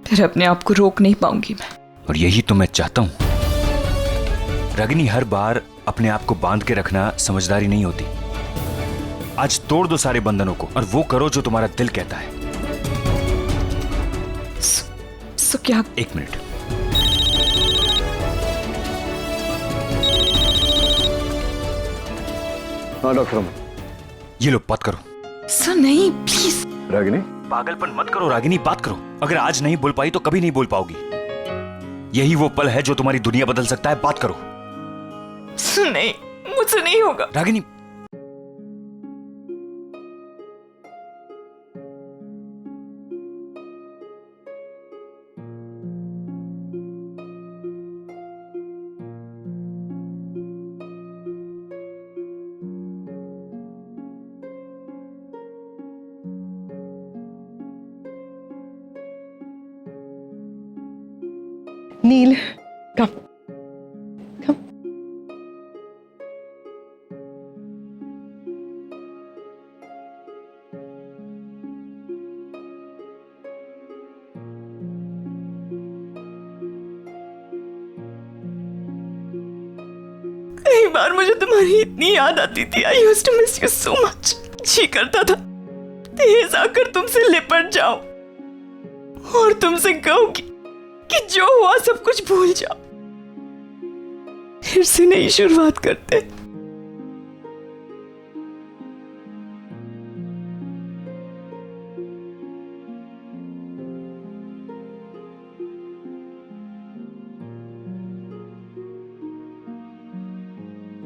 फिर अपने आप को रोक नहीं पाऊंगी मैं। और यही तो मैं चाहता हूं रागिनी। हर बार अपने आप को बांध के रखना समझदारी नहीं होती। आज तोड़ दो सारे बंधनों को और वो करो जो तुम्हारा दिल कहता है। सो क्या? एक मिनट। हाँ डॉक्टर, ये लो, बात करो। सर नहीं, प्लीज। रागिनी, पागलपन मत करो रागिनी, बात करो। अगर आज नहीं बोल पाई तो कभी नहीं बोल पाओगी। यही वो पल है जो तुम्हारी दुनिया बदल सकता है। बात करो। सर नहीं, मुझसे नहीं होगा। रागिनी, नील, कम कम। कई बार मुझे तुम्हारी इतनी याद आती थी। I used to miss you so much. जी करता था तेज आकर तुमसे लिपट जाऊं और तुमसे कहूं कि जो हुआ सब कुछ भूल जाओ, फिर से नई शुरुआत करते।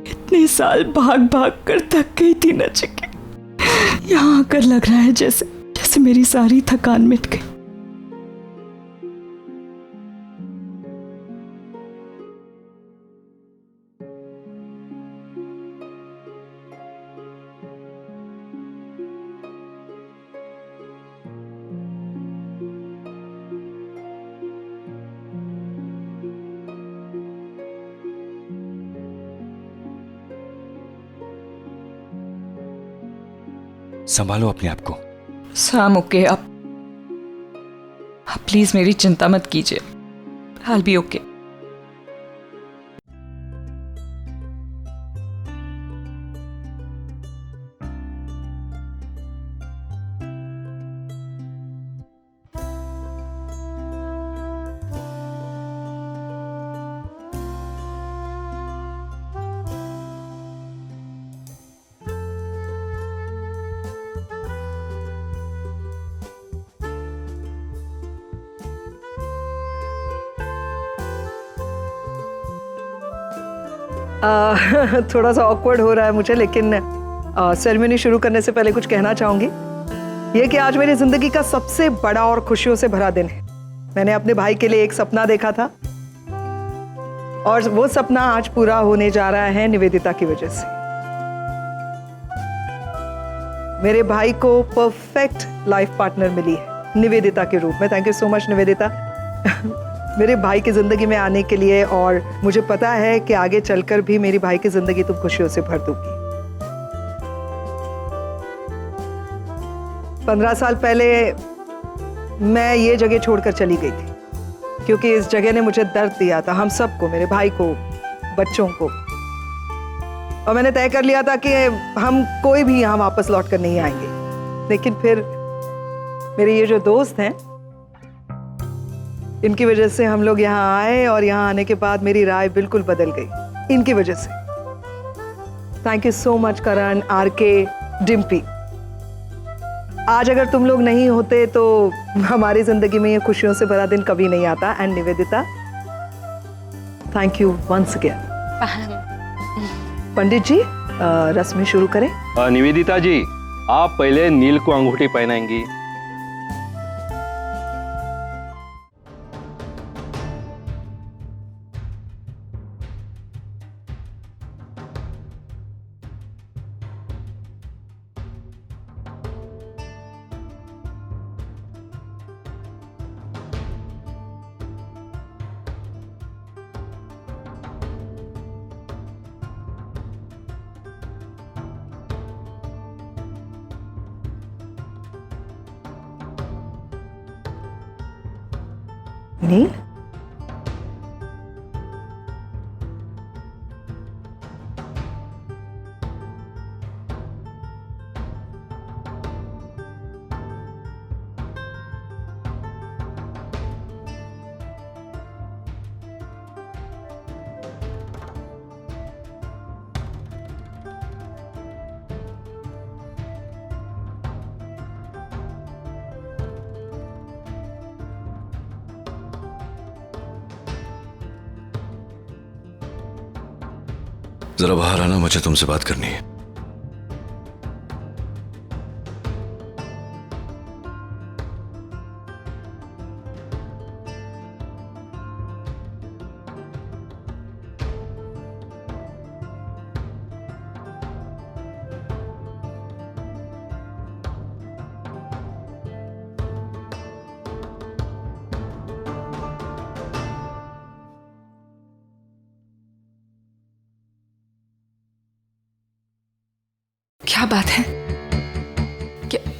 इतने साल भाग भाग कर थक गई थी नचिके। यहाँ आकर लग रहा है जैसे मेरी सारी थकान मिट गई। संभालो अपने आप को। साम ओके, आप प्लीज मेरी चिंता मत कीजिए। I'll be okay। थोड़ा सा ऑकवर्ड हो रहा है मुझे, लेकिन सेरेमनी शुरू करने से पहले कुछ कहना चाहूंगी। ये कि आज मेरी जिंदगी का सबसे बड़ा और खुशियों से भरा दिन है। मैंने अपने भाई के लिए एक सपना देखा था और वो सपना आज पूरा होने जा रहा है निवेदिता की वजह से। मेरे भाई को परफेक्ट लाइफ पार्टनर मिली है निवेदिता के रूप में। Thank you so much Nivedita मेरे भाई की जिंदगी में आने के लिए, और मुझे पता है कि आगे चलकर भी मेरी भाई की जिंदगी तुम खुशियों से भर दोगी। 15 साल पहले मैं ये जगह छोड़कर चली गई थी क्योंकि इस जगह ने मुझे दर्द दिया था, हम सबको, मेरे भाई को, बच्चों को। और मैंने तय कर लिया था कि हम कोई भी यहाँ वापस लौट कर नहीं आएंगे। लेकिन फिर मेरे ये जो दोस्त हैं, इनकी वजह से हम लोग यहाँ आए और यहाँ आने के बाद मेरी राय बिल्कुल बदल गई, इनकी वजह से। Thank you so much Karan, RK, Dimpy. आज अगर तुम लोग नहीं होते तो हमारी जिंदगी में ये खुशियों से भरा दिन कभी नहीं आता। And Nivedita, thank you once again. Pandit ji, रस्में शुरू करें। निवेदिता जी, आप पहले नील को अंगूठी पहनाएंगी। नील, जरा बाहर आना, मुझे तुमसे बात करनी है। क्या बात है?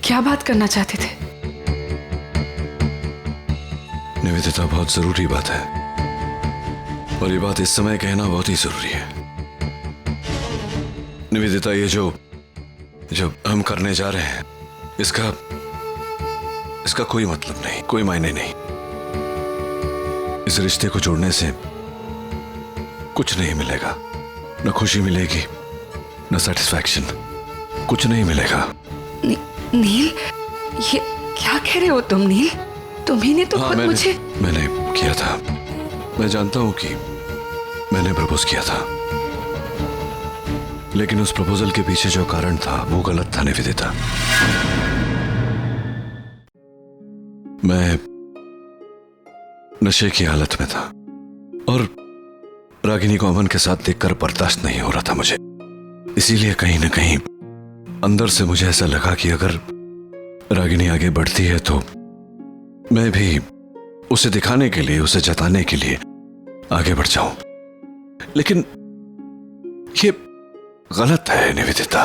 क्या बात करना चाहते थे? निवेदिता, बहुत जरूरी बात है और ये बात इस समय कहना बहुत ही जरूरी है। निवेदिता, ये जो हम करने जा रहे हैं इसका कोई मतलब नहीं, कोई मायने नहीं। इस रिश्ते को जोड़ने से कुछ नहीं मिलेगा, न खुशी मिलेगी न सेटिस्फैक्शन, कुछ नहीं मिलेगा। नील, ये क्या कह रहे हो तुम? नील, तुम्ही ने तो खुद मुझे। मैंने किया था, मैं जानता हूं कि मैंने प्रपोज किया था, लेकिन उस प्रपोजल के पीछे जो कारण था वो गलत था निवेदिता। मैं नशे की हालत में था और रागिनी को अमन के साथ देखकर बर्दाश्त नहीं हो रहा था मुझे। इसीलिए कहीं ना कहीं अंदर से मुझे ऐसा लगा कि अगर रागिनी आगे बढ़ती है तो मैं भी उसे दिखाने के लिए, उसे जताने के लिए आगे बढ़ जाऊं। लेकिन ये गलत है निवेदिता।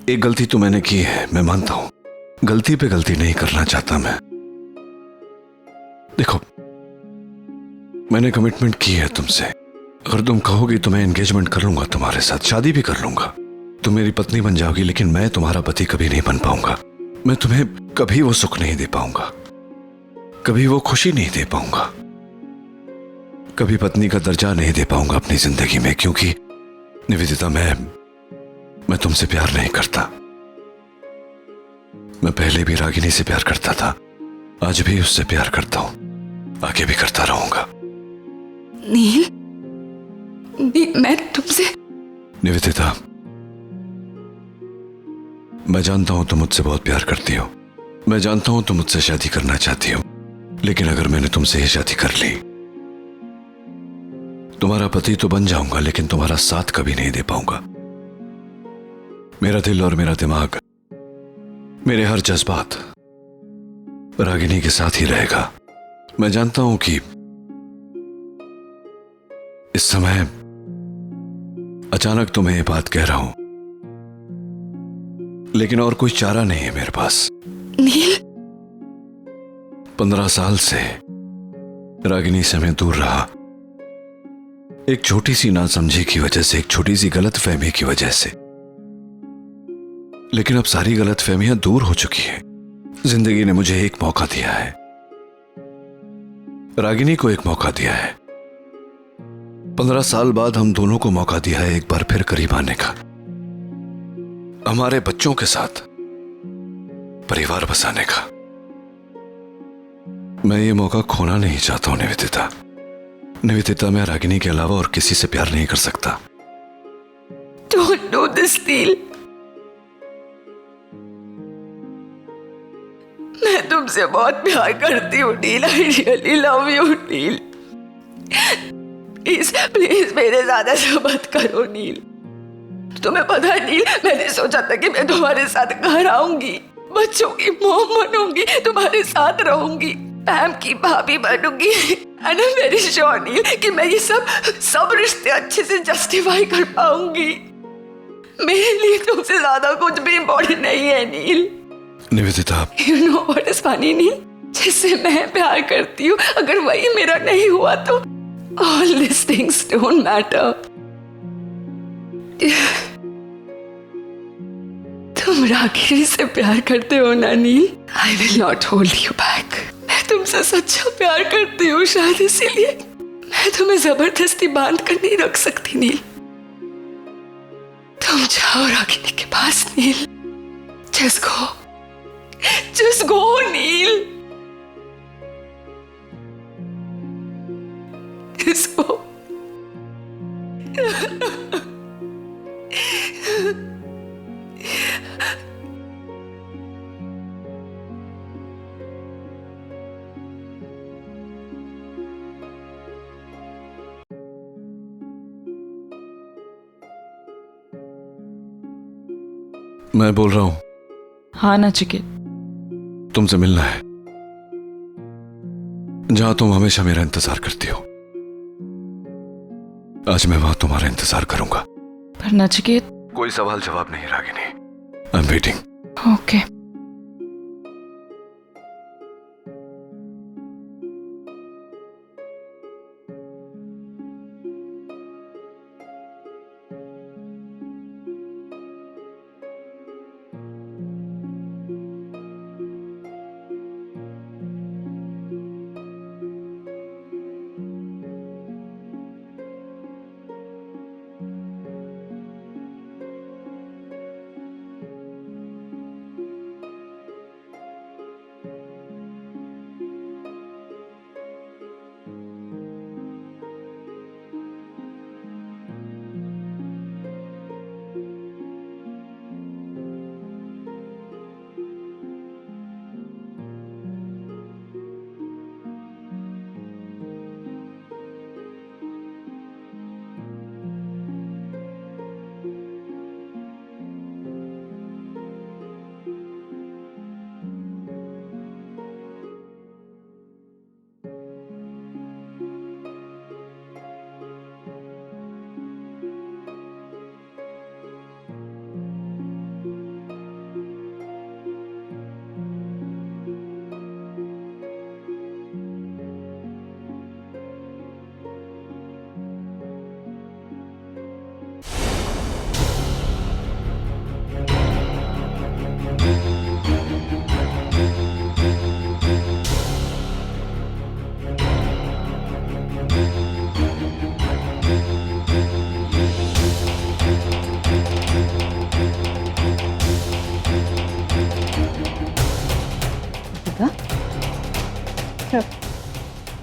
एक गलती तो मैंने की है, मैं मानता हूं। गलती पे गलती नहीं करना चाहता मैं। देखो, मैंने कमिटमेंट की है तुमसे। अगर तुम कहोगी तो मैं एंगेजमेंट कर लूंगा तुम्हारे साथ, शादी भी कर लूंगा। तुम मेरी पत्नी बन जाओगी, लेकिन मैं तुम्हारा पति कभी नहीं बन पाऊंगा। मैं तुम्हें कभी वो सुख नहीं दे पाऊंगा, कभी वो खुशी नहीं दे पाऊंगा, कभी पत्नी का दर्जा नहीं दे पाऊंगा अपनी जिंदगी में। क्योंकि निवेदिता, मैं तुमसे प्यार नहीं करता। मैं पहले भी रागिनी से प्यार करता था, आज भी उससे प्यार करता हूं, आगे भी करता रहूंगा। नील, मैं तुमसे। निवेदिता, मैं जानता हूं तुम मुझसे बहुत प्यार करती हो, मैं जानता हूं तुम मुझसे शादी करना चाहती हो, लेकिन अगर मैंने तुमसे ये शादी कर ली, तुम्हारा पति तो बन जाऊंगा, लेकिन तुम्हारा साथ कभी नहीं दे पाऊंगा। मेरा दिल और मेरा दिमाग, मेरे हर जज्बात रागिनी के साथ ही रहेगा। मैं जानता हूं कि इस समय अचानक तुम्हें ये बात कह रहा हूं, लेकिन और कोई चारा नहीं है मेरे पास। नील, 15 साल से रागिनी से मैं दूर रहा, एक छोटी सी नासमझी की वजह से, एक छोटी सी गलतफहमी की वजह से। लेकिन अब सारी गलतफहमियां दूर हो चुकी है। जिंदगी ने मुझे एक मौका दिया है, रागिनी को एक मौका दिया है। 15 साल बाद हम दोनों को मौका दिया है एक बार फिर करीब आने का। हमारे बच्चों के साथ परिवार बसाने का। मैं ये मौका खोना नहीं चाहता हूं निवेदिता। निवेदिता, मैं रागिनी के अलावा और किसी से प्यार नहीं कर सकता। Don't do this, नील। मैं तुमसे बहुत प्यार करती हूँ Neel. I really love you, Neel. Please please मेरे साथ ऐसा मत करो नील। तुम्हें पता है नील, मैंने सोचा था कि मैं तुम्हारे साथ घर आऊंगी, बच्चों की मॉम बनूंगी, तुम्हारे साथ रहूंगी, पैम की भाभी बनूंगी। And I am very sure Neel कि मैं ये सब रिश्ते अच्छे से जस्टिफाई कर पाऊंगी। मेरे लिए तुमसे ज्यादा कुछ भी इम्पोर्टेंट नहीं है Neel. Nivedita, you know what is funny Neel, जिससे मैं प्यार करती हूँ अगर वही मेरा नहीं हुआ तो all these things don't matter. तुम रागिनी से प्यार करते हो ना नील? I will not hold you back. मैं तुमसे सच्चा प्यार करती हूँ, शायद इसीलिए मैं तुम्हें जबरदस्ती बांध कर नहीं रख सकती नील। तुम जाओ रागिनी के पास नील। Just go नील। Just go. मैं बोल रहा हूं। हाँ नचिकेत। तुमसे मिलना है, जहां तुम हमेशा मेरा इंतजार करती हो। आज मैं वहां तुम्हारा इंतजार करूंगा। पर नचिकेत। कोई सवाल जवाब नहीं Ragini. I am waiting. Okay.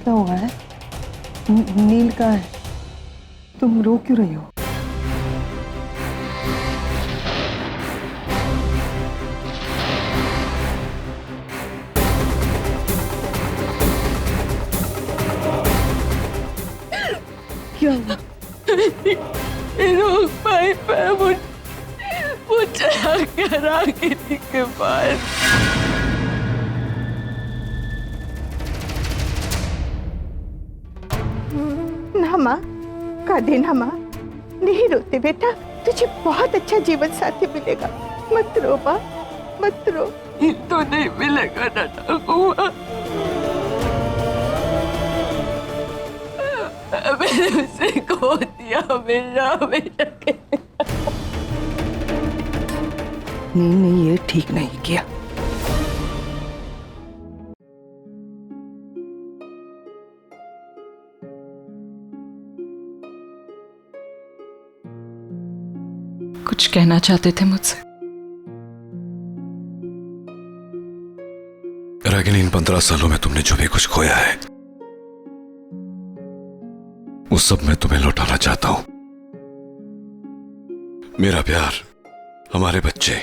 क्या हुआ है? नील कहाँ है? तुम रो क्यों रही हो? क्या हुआ? भाई वो चला गया रागिनी के पास। ना माँ, कादे ना माँ, नहीं रोते बेटा, तुझे बहुत अच्छा जीवन साथी मिलेगा। मत रो माँ, मत रो। तो नहीं मिलेगा ना हुआ। मैंने उसे खो दिया हमेशा। नहीं, ये ठीक नहीं किया। कुछ कहना चाहते थे मुझसे? रागिनी, इन 15 सालों में तुमने जो भी कुछ खोया है वो सब मैं तुम्हें लौटाना चाहता हूं। मेरा प्यार, हमारे बच्चे,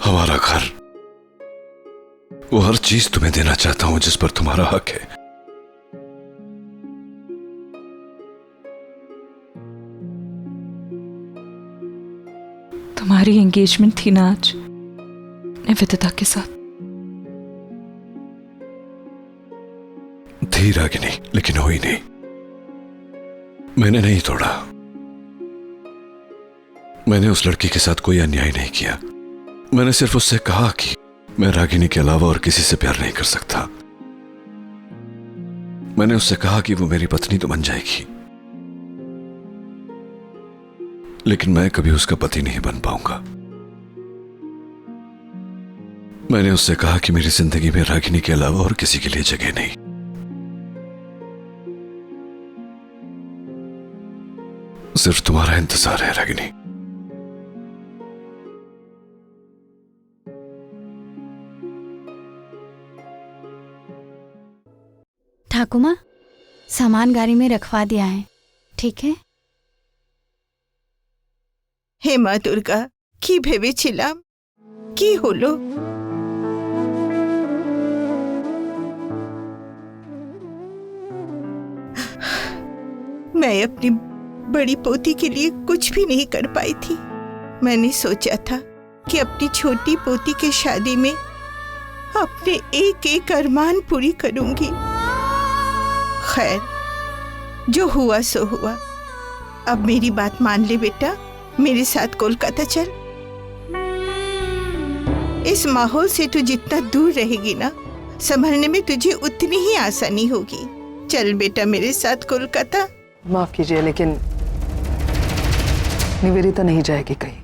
हमारा घर, वो हर चीज तुम्हें देना चाहता हूं जिस पर तुम्हारा हक है। तुम्हारी एंगेजमेंट थी ना आज निवेदिता के साथ? थी रागिनी, लेकिन हुई नहीं। मैंने नहीं तोड़ा। मैंने उस लड़की के साथ कोई अन्याय नहीं किया। मैंने सिर्फ उससे कहा कि मैं रागिनी के अलावा और किसी से प्यार नहीं कर सकता। मैंने उससे कहा कि वो मेरी पत्नी तो बन जाएगी, लेकिन मैं कभी उसका पति नहीं बन पाऊंगा। मैंने उससे कहा कि मेरी जिंदगी में रागिनी के अलावा और किसी के लिए जगह नहीं। सिर्फ तुम्हारा इंतजार है रागिनी। ठाकुर माँ, सामान गाड़ी में रखवा दिया है, ठीक है? हे माँ दुर्गा, की ভেবেছিলাম কি হলো? मैं अपनी बड़ी पोती के लिए कुछ भी नहीं कर पाई थी। मैंने सोचा था कि अपनी छोटी पोती के शादी में अपने एक एक अरमान पूरी करूंगी। खैर, जो हुआ सो हुआ। अब मेरी बात मान ले बेटा, मेरे साथ कोलकाता चल। इस माहौल से तू जितना दूर रहेगी ना, संभलने में तुझे उतनी ही आसानी होगी। चल बेटा मेरे साथ कोलकाता। माफ कीजिए, लेकिन निवेदिता नहीं जाएगी कहीं।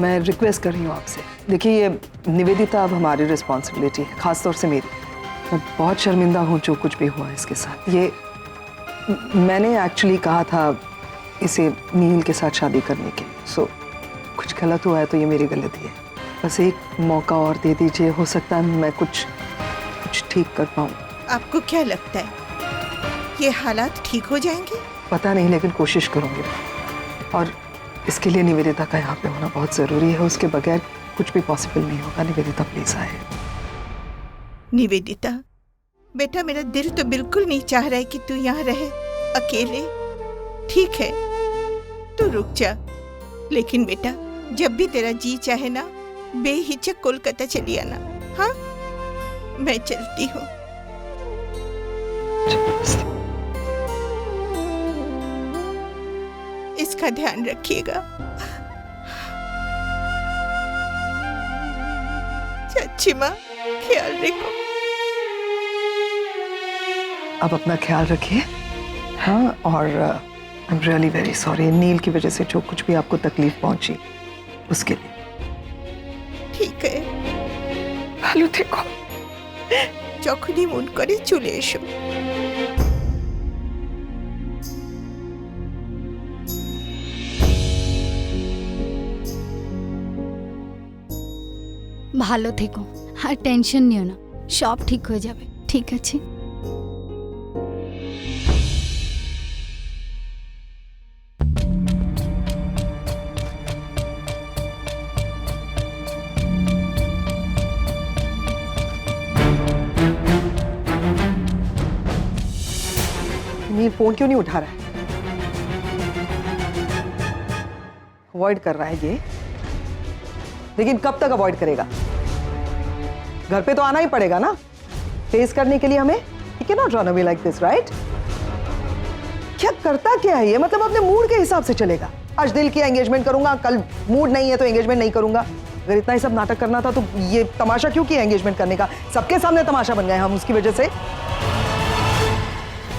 मैं रिक्वेस्ट कर रही हूँ आपसे। देखिए, ये निवेदिता अब हमारी रिस्पॉन्सिबिलिटी है, खासतौर से मेरी। मैं बहुत शर्मिंदा हूँ जो कुछ भी हुआ इसके साथ। ये मैंने एक्चुअली कहा था इसे नील के साथ शादी करने के लिए। सो कुछ गलत हुआ है तो ये मेरी गलती है। बस एक मौका और दे दीजिए, हो सकता है मैं कुछ ठीक कर पाऊँ। आपको क्या लगता है ये हालात ठीक हो जाएंगे? पता नहीं, लेकिन कोशिश करूँगी। और इसके लिए निवेदिता का यहाँ पे होना बहुत ज़रूरी है। उसके बगैर कुछ भी पॉसिबल नहीं होगा। निवेदिता प्लीज आए। निवेदिता बेटा, मेरा दिल तो बिल्कुल नहीं चाह रहा है कि तू यहाँ रहे अकेले। ठीक है, तू रुक जा, लेकिन बेटा जब भी तेरा जी चाहे ना, बेहिचक कोलकाता चली आना। हाँ, मैं चलती हूँ। इसका ध्यान रखिएगा। चाची माँ, ख्याल रखो। अब अपना ख्याल रखिए। हाँ, और I am really very sorry Neel की वजह से जो कुछ भी आपको तकलीफ पहुंची उसके लिए। ठीक है, ভালো থেকো। যখনই মন করে চলে এসো। ভালো থেকো, আর টেনশন নিও না, সব ঠিক হয়ে যাবে। ঠিক আছে? नील फोन क्यों नहीं उठा रहा है? अवॉइड कर रहा है ये, लेकिन कब तक अवॉइड करेगा? घर पे तो आना ही पड़ेगा ना फेस करने के लिए हमें। He can not run away like this, right? क्या करता क्या है ये? मतलब अपने मूड के हिसाब से चलेगा। आज दिल की एंगेजमेंट करूंगा, कल मूड नहीं है तो एंगेजमेंट नहीं करूंगा। अगर इतना ही सब नाटक करना था तो ये तमाशा क्यों किया एंगेजमेंट करने का? सबके सामने तमाशा बन गए हम उसकी वजह से।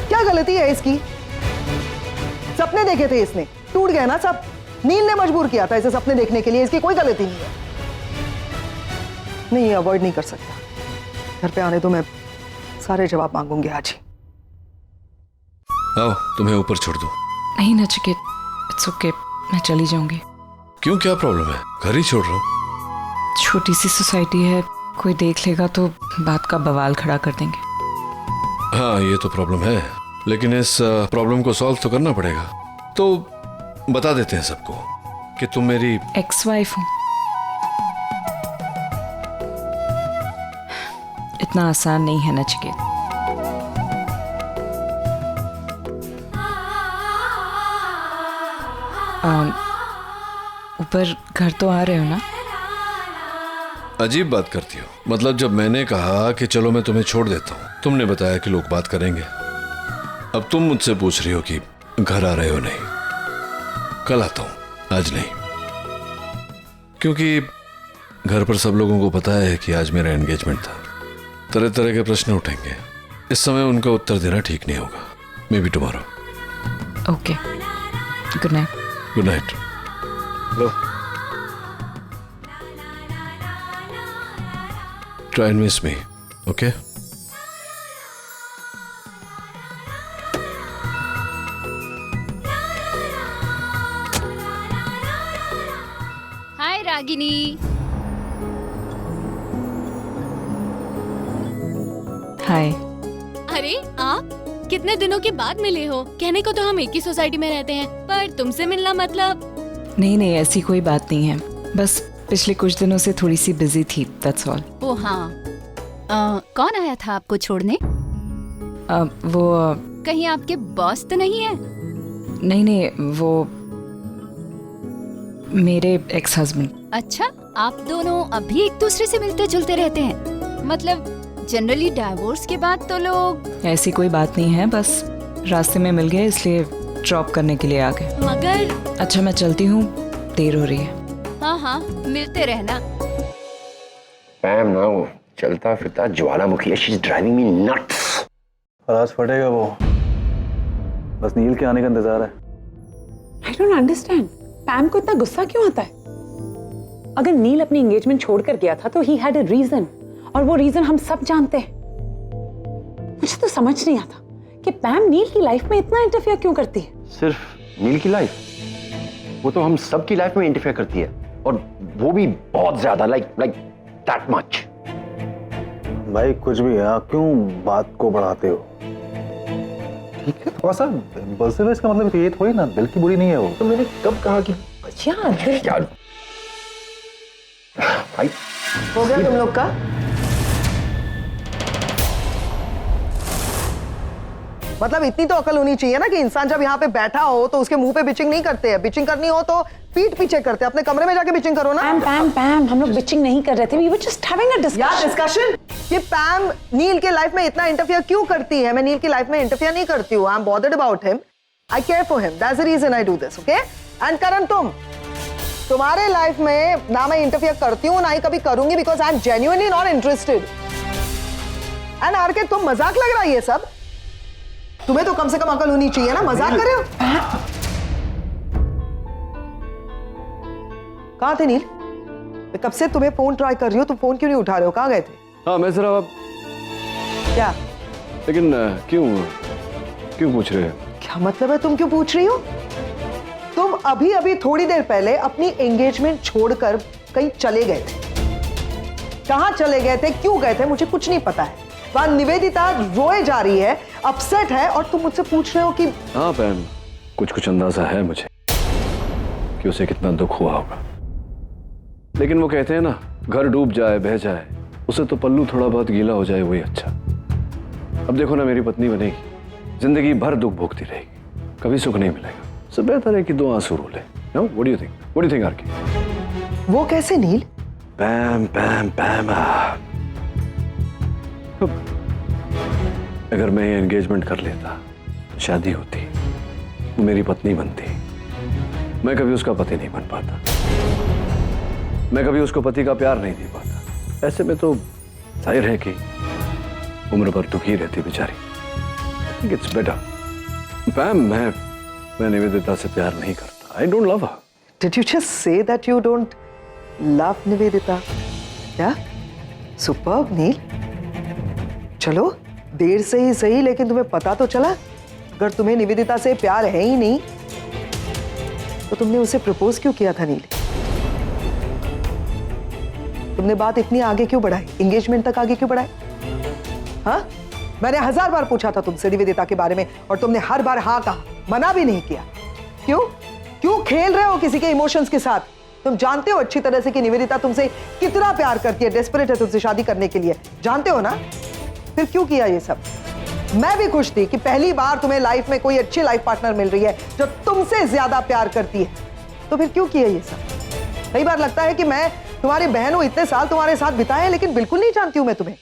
क्या गलती है इसकी? सपने देखे थे इसने, टूट गए ना सब। नील ने मजबूर किया था इसे सपने देखने के लिए, इसकी कोई गलती नहीं है। नहीं, अवॉइड नहीं कर सकता। घर पे आने तो मैं सारे जवाब मांगूंगी आज ही। आओ, तुम्हें ऊपर छोड़ दो। नहीं नचिकेत, इट्स ओके, मैं चली जाऊंगी। क्यों, क्या प्रॉब्लम है? घर ही छोड़ रहा हूँ। छोटी सी सोसाइटी है, कोई देख लेगा तो बात का बवाल खड़ा कर देंगे। हाँ ये तो प्रॉब्लम है, लेकिन इस प्रॉब्लम को सॉल्व तो करना पड़ेगा। तो बता देते हैं सबको कि तुम मेरी एक्स वाइफ हो। इतना आसान नहीं है नचिकेत। ऊपर घर तो आ रहे हो ना? अजीब बात करती हो। मतलब जब मैंने कहा कि चलो मैं तुम्हें छोड़ देता हूँ, तुमने बताया कि लोग बात करेंगे। अब तुम मुझसे पूछ रही हो कि घर आ रहे हो। नहीं, कल आता हूँ, आज नहीं, क्योंकि घर पर सब लोगों को पता है कि आज मेरा एंगेजमेंट था। तरह तरह के प्रश्न उठेंगे, इस समय उनका उत्तर देना ठीक नहीं होगा। May be tomorrow. Okay, good night. Good night. Low, try and miss me, okay? हाय रागिनी। हाय। अरे आप कितने दिनों के बाद मिले हो? कहने को तो हम एक ही सोसाइटी में रहते हैं, पर तुमसे मिलना मतलब। नहीं, ऐसी कोई बात नहीं है, बस पिछले कुछ दिनों से थोड़ी सी बिजी थी, that's all। ओ हाँ, कौन आया था आपको छोड़ने? वो कहीं आपके बॉस तो नहीं है? नहीं, वो मेरे एक्स हस्बैंड। अच्छा, आप दोनों अभी एक दूसरे से मिलते जुलते रहते हैं? मतलब जनरली डाइवोर्स के बाद तो लोग। ऐसी कोई बात नहीं है, बस रास्ते में मिल गए इसलिए ड्रॉप करने के लिए आ गए। मगर अच्छा मैं चलती हूँ, देर हो रही है। हाँ, मिलते रहना। पैम ना वो चलता फिरता ज्वालामुखी है, she is driving me nuts. खलास फटेगा वो, बस नील के आने का इंतजार है। I don't understand, पैम को इतना गुस्सा क्यों आता है? अगर नील अपनी एंगेजमेंट छोड़कर गया था तो he had a reason, और वो रीजन हम सब जानते हैं। मुझे तो समझ नहीं आता कि पैम नील की लाइफ में इतना इंटरफेयर क्यों करती है। सिर्फ नील की लाइफ, वो तो हम सब की लाइफ में इंटरफेयर करती है, और वो भी बहुत ज्यादा, लाइक दैट मच। भाई कुछ भी है, क्यों बात को बढ़ाते हो? ठीक है, थोड़ा सा इम्पल्सिव है, इसका मतलब ये थोड़ी ना दिल की बुरी नहीं है वो। तो मैंने कब कहा कि यार भाई हो गया तुम लोग का? मतलब इतनी तो अकल होनी चाहिए ना कि इंसान जब यहाँ पे बैठा हो तो उसके मुंह पे बिचिंग नहीं करते हैं। बिचिंग करनी हो तो पीठ पीछे करते हैं। अपने कमरे में जाके बिचिंग करो ना। पैम, हम लोग बिचिंग नहीं कर रहे थे, we were just having a discussion। कि पैम नील के लाइफ में इतना इंटरफियर क्यों करती है? मैं नील की लाइफ में इंटरफियर नहीं करती हूँ। I am bothered about him, I care for him, that's the reason I do this, okay? And Karan, तुम्हारे लाइफ में ना मैं इंटरफियर करती हूँ ना ही कभी करूंगी, because I am genuinely not interested. And RK तुम मजाक लग रहा है ये सब? तुम्हें तो कम से कम अकल होनी चाहिए ना, मजाक कर रहे हो? कहाँ थे नील? मैं कब से तुम्हें फोन ट्राई कर रही हूँ, तुम फोन क्यों नहीं उठा रहे हो? कहाँ गए थे? हाँ मैं जरा क्या? लेकिन क्यों पूछ रहे हो? क्या मतलब है तुम क्यों पूछ रही हो? तुम अभी अभी थोड़ी देर पहले अपनी एंगेजमेंट छोड़कर कहीं चले गए थे। कहाँ चले गए थे, क्यों गए थे, मुझे कुछ नहीं पता है। वहां निवेदिता रोए जा रही है, अपसेट है, और तुम मुझसे पूछ रहे हो कि। हाँ पैम, कुछ अंदाजा है मुझे कि उसे कितना दुख हुआ होगा, लेकिन वो कहते हैं ना, घर डूब जाए बह जाए, उसे तो पल्लू थोड़ा बहुत गीला हो जाए वही अच्छा। अब देखो ना, मेरी पत्नी बनेगी, जिंदगी भर दुख भोगती रहेगी, कभी सुख नहीं मिलेगा। इससे बेहतर है कि 2 आंसू रो ले। No, what do you think? What do you think RK? वो कैसे नील? पैम पैम पैम, अगर मैं एंगेजमेंट कर लेता, शादी होती, वो मेरी पत्नी बनती, मैं कभी उसका पति नहीं बन पाता, मैं कभी उसको पति का प्यार नहीं दे पाता। ऐसे में तो जाहिर है कि उम्र भर दुखी रहती बेचारी। I think it's better. Pam, मैं निवेदिता से प्यार नहीं करता। I don't love her. Did you just say that you don't love Nivedita? क्या? सुपर्ब नील। चलो देर से ही सही, लेकिन तुम्हें पता तो चला। अगर तुम्हें निवेदिता से प्यार है ही नहीं तो तुमने उसे प्रपोज क्यों किया था नील? तुमने बात इतनी आगे क्यों बढ़ाई, एंगेजमेंट तक आगे क्यों बढ़ाई? हाँ, मैंने 1000 बार पूछा था तुमसे निवेदिता के बारे में और तुमने हर बार हाँ कहा, मना भी नहीं किया। क्यों क्यों खेल रहे हो किसी के इमोशंस के साथ? तुम जानते हो अच्छी तरह से कि निवेदिता तुमसे कितना प्यार करती है, डेस्परेट है तुमसे शादी करने के लिए, जानते हो ना? फिर क्यों किया ये सब? मैं भी खुश थी कि पहली बार तुम्हें लाइफ में कोई अच्छी लाइफ पार्टनर मिल रही है जो तुमसे ज्यादा प्यार करती है, तो फिर क्यों किया ये सब? कई बार लगता है कि मैं तुम्हारी बहन हूं, इतने साल तुम्हारे साथ बिताए हैं, लेकिन बिल्कुल नहीं जानती हूं मैं तुम्हें।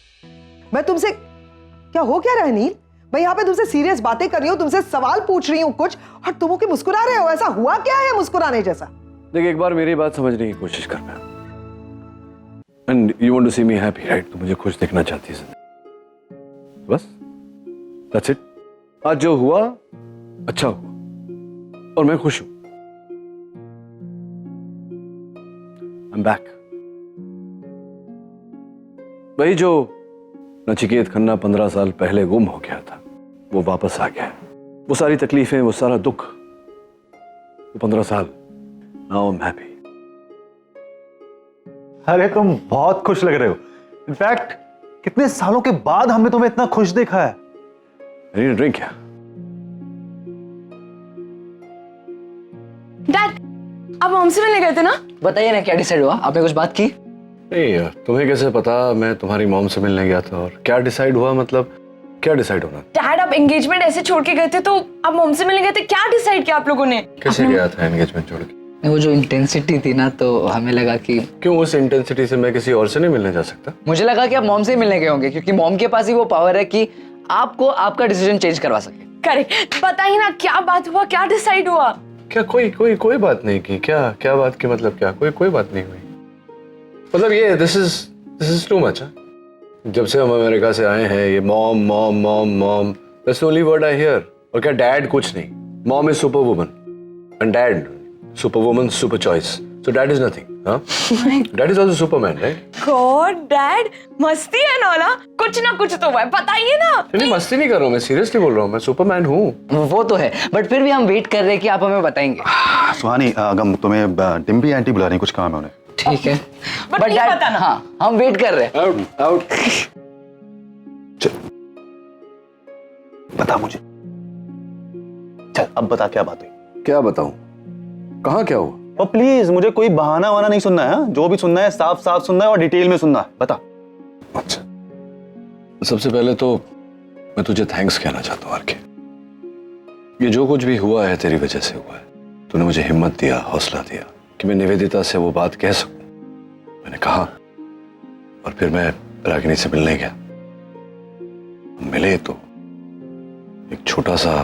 मैं तुमसे क्या हो क्या रहा है नील? मैं यहाँ पे तुमसे सीरियस बातें कर रही हूँ, तुमसे सवाल पूछ रही हूँ कुछ, और तुम के मुस्कुरा रहे हो। ऐसा हुआ क्या है मुस्कुराने जैसा? देखिए, एक बार मेरी बात समझने की कोशिश करना। And you want to see me happy, right? तो मुझे खुश देखना चाहती है, बस दैट्स इट। आज जो हुआ अच्छा हुआ और मैं खुश हूं। I am back. वही जो नचिकेत खन्ना 15 साल पहले गुम हो गया था, वो वापस आ गया है। वो सारी तकलीफें, वो सारा दुख, वो 15 साल। Now I am happy. अरे तुम बहुत खुश लग रहे हो। इनफैक्ट कितने सालों के बाद हमने तुम्हें इतना खुश देखा है। ड्रिंक क्या? डैड, आप मॉम से मिलने गए थे ना? बताइए ना क्या डिसाइड हुआ, आपने कुछ बात की? नहीं, तुम्हें कैसे पता मैं तुम्हारी मॉम से मिलने गया था? और क्या डिसाइड हुआ, मतलब क्या डिसाइड होना? डैड, आप एंगेजमेंट ऐसे छोड़ के गए थे तो आप मॉम से मिलने गए थे, क्या डिसाइड किया आप लोगों ने? कैसे गया था एंगेजमेंट छोड़ के? वो जो इंटेंसिटी थी ना, तो हमें लगा कि क्यों उस इंटेंसिटी से मैं किसी और से नहीं मिलने जा सकता? मुझे लगा कि आप मॉम से ही मिलने गए होंगे, क्योंकि मॉम के पास ही वो पावर है कि आपको आपका डिसीजन चेंज करवा सके। करेक्ट, बताइए ना क्या बात हुआ, क्या डिसाइड हुआ? क्या कोई बात नहीं की? क्या बात की, मतलब क्या कोई बात नहीं हुई? मतलब ये दिस इज टू मच। जब से हम अमेरिका से आए हैं, ये mom mom mom mom, that's the only word I hear. और क्या डैड कुछ नहीं? Mom is super woman and dad super woman, super choice. So dad is nothing. Dad is also Superman, right? God dad, मस्ती है ना? कुछ ना कुछ तो है, बताइए ना। नहीं, मस्ती नहीं कर रहा हूँ मैं, सीरियसली बोल रहा हूँ, मैं सुपरमैन हूँ। वो तो है, बट फिर भी हम वेट कर रहे हैं कि आप हमें बताएंगे। सुहानी, अगम तुम्हें डिम्पी आंटी बुला रही, कुछ काम है उन्हें। ठीक है, बट डैड, हाँ हम वेट कर रहे हैं। आउट। बता मुझे, चल अब बता क्या बात हुई? क्या बताऊं? कहाँ क्या हुआ? और प्लीज मुझे कोई बहाना वाना नहीं सुनना है, जो भी सुनना है साफ साफ सुनना है और डिटेल में सुनना है, बता। अच्छा, सबसे पहले तो मैं तुझे थैंक्स कहना चाहता हूँ आरके। ये जो कुछ भी हुआ है तेरी वजह से हुआ है। तूने मुझे हिम्मत दिया, हौसला दिया कि मैं निवेदिता से वो बात कह सकूं। मैंने कहा और फिर मैं रागिनी से मिलने गया। मिले तो एक छोटा सा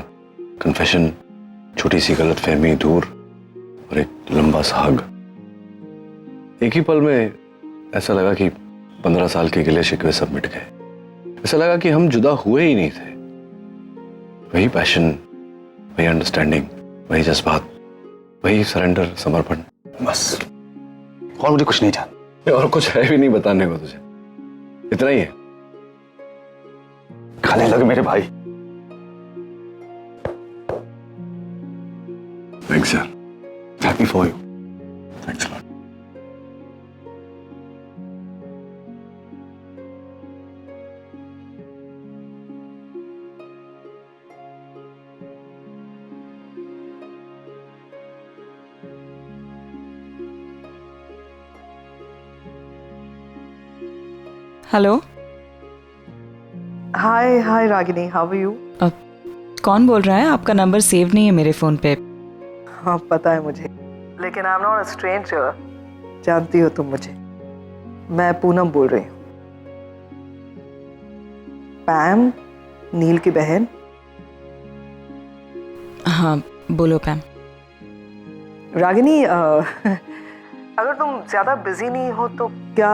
कन्फेशन, छोटी सी गलतफहमी दूर और एक लंबा सा हग। एक ही पल में ऐसा लगा कि 15 साल के गिले शिकवे सब मिट गए। ऐसा लगा कि हम जुदा हुए ही नहीं थे। वही पैशन, वही अंडरस्टैंडिंग, वही जज्बात, वही सरेंडर, समर्पण, बस। और मुझे कुछ नहीं चाहिए। और कुछ है भी नहीं बताने को तुझे, इतना ही है। खाने लग मेरे भाई। थैंक्स यार, happy for you. Thanks lot. Hello. Hi Ragini, how are you? कौन बोल रहा है? आपका नंबर सेव नहीं है मेरे फोन पे। हाँ पता है मुझे, लेकिन I am not a stranger. जानती हो तुम मुझे। मैं पूनम बोल रही हूँ, पैम, नील की बहन। हाँ बोलो पैम। रागिनी, अगर तुम ज्यादा बिजी नहीं हो तो क्या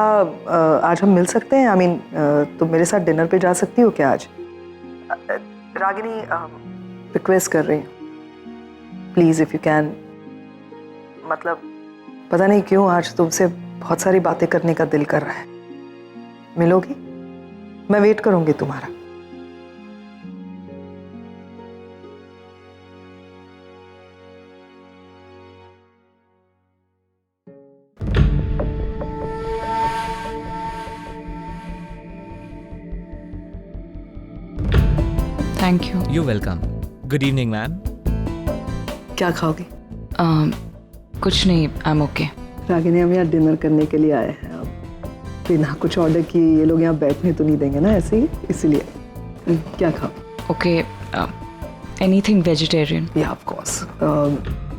आज हम मिल सकते हैं? आई मीन तुम मेरे साथ डिनर पे जा सकती हो क्या आज? रागिनी, रिक्वेस्ट कर रही हूँ, प्लीज इफ यू कैन। मतलब पता नहीं क्यों आज तुमसे बहुत सारी बातें करने का दिल कर रहा है। मिलोगी? मैं वेट करूंगी तुम्हारा। Thank you. You welcome. Good evening ma'am. क्या खाओगे? कुछ नहीं, आई एम ओके। रागिनी, हम यहाँ डिनर करने के लिए आए हैं। अब बिना कुछ ऑर्डर किए ये लोग यहाँ बैठने तो नहीं देंगे ना ऐसे ही, इसलिए क्या खाओ? Okay, anything vegetarian. या ऑफ कोर्स।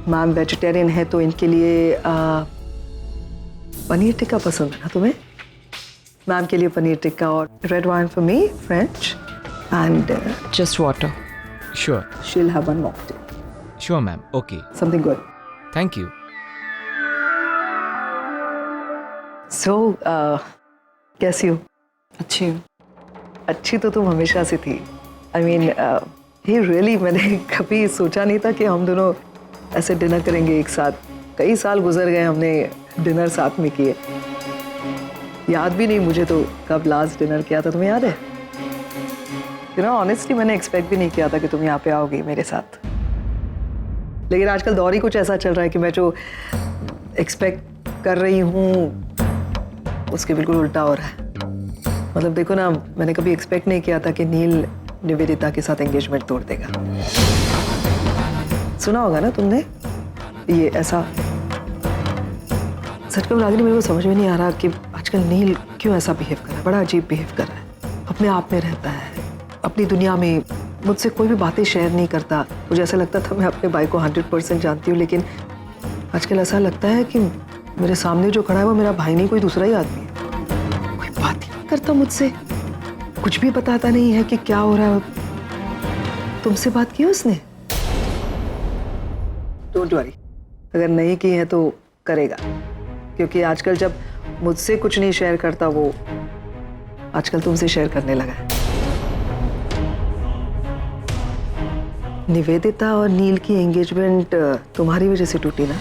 मैम वेजिटेरियन है तो इनके लिए पनीर टिक्का पसंद है ना तुम्हें? मैम के लिए पनीर टिक्का और red wine for me, French and just water. Sure. She'll have one mocktail. Sure ma'am, okay. Something good. Thank you. So कैसी हो? अच्छी हूँ। अच्छी तो तुम हमेशा से थी। आई मीन ये रियली मैंने कभी सोचा नहीं था कि हम दोनों ऐसे डिनर करेंगे एक साथ। कई साल गुजर गए हमने डिनर साथ में किए। याद भी नहीं मुझे तो कब लास्ट डिनर किया था, तुम्हें याद है? यू नो ऑनेस्टली मैंने एक्सपेक्ट भी नहीं किया था कि तुम यहाँ पे आओगी मेरे साथ। लेकिन आजकल दौर ही कुछ ऐसा चल रहा है कि मैं जो एक्सपेक्ट कर रही हूँ उसके बिल्कुल उल्टा हो रहा है। मतलब देखो ना, मैंने कभी एक्सपेक्ट नहीं किया था कि नील निवेदिता के साथ एंगेजमेंट तोड़ देगा। सुना होगा ना तुमने ये ऐसा। सच कहूं रागिनी, मेरे को समझ में नहीं आ रहा कि आजकल नील क्यों ऐसा बिहेव कर रहा है। बड़ा अजीब बिहेव कर रहा है। अपने आप में रहता है, अपनी दुनिया में, मुझसे कोई भी बातें शेयर नहीं करता। मुझे ऐसा लगता था मैं अपने भाई को 100% जानती हूँ, लेकिन आजकल ऐसा लगता है कि मेरे सामने जो खड़ा है वो मेरा भाई नहीं, कोई दूसरा ही आदमी है। कोई बात ही नहीं करता मुझसे, कुछ भी बताता नहीं है कि क्या हो रहा है। तुमसे बात की उसने? डोंट वरी, अगर नहीं की है तो करेगा, क्योंकि आजकल जब मुझसे कुछ नहीं शेयर करता वो आजकल तुमसे शेयर करने लगा है। निवेदिता और नील की एंगेजमेंट तुम्हारी वजह से टूटी ना?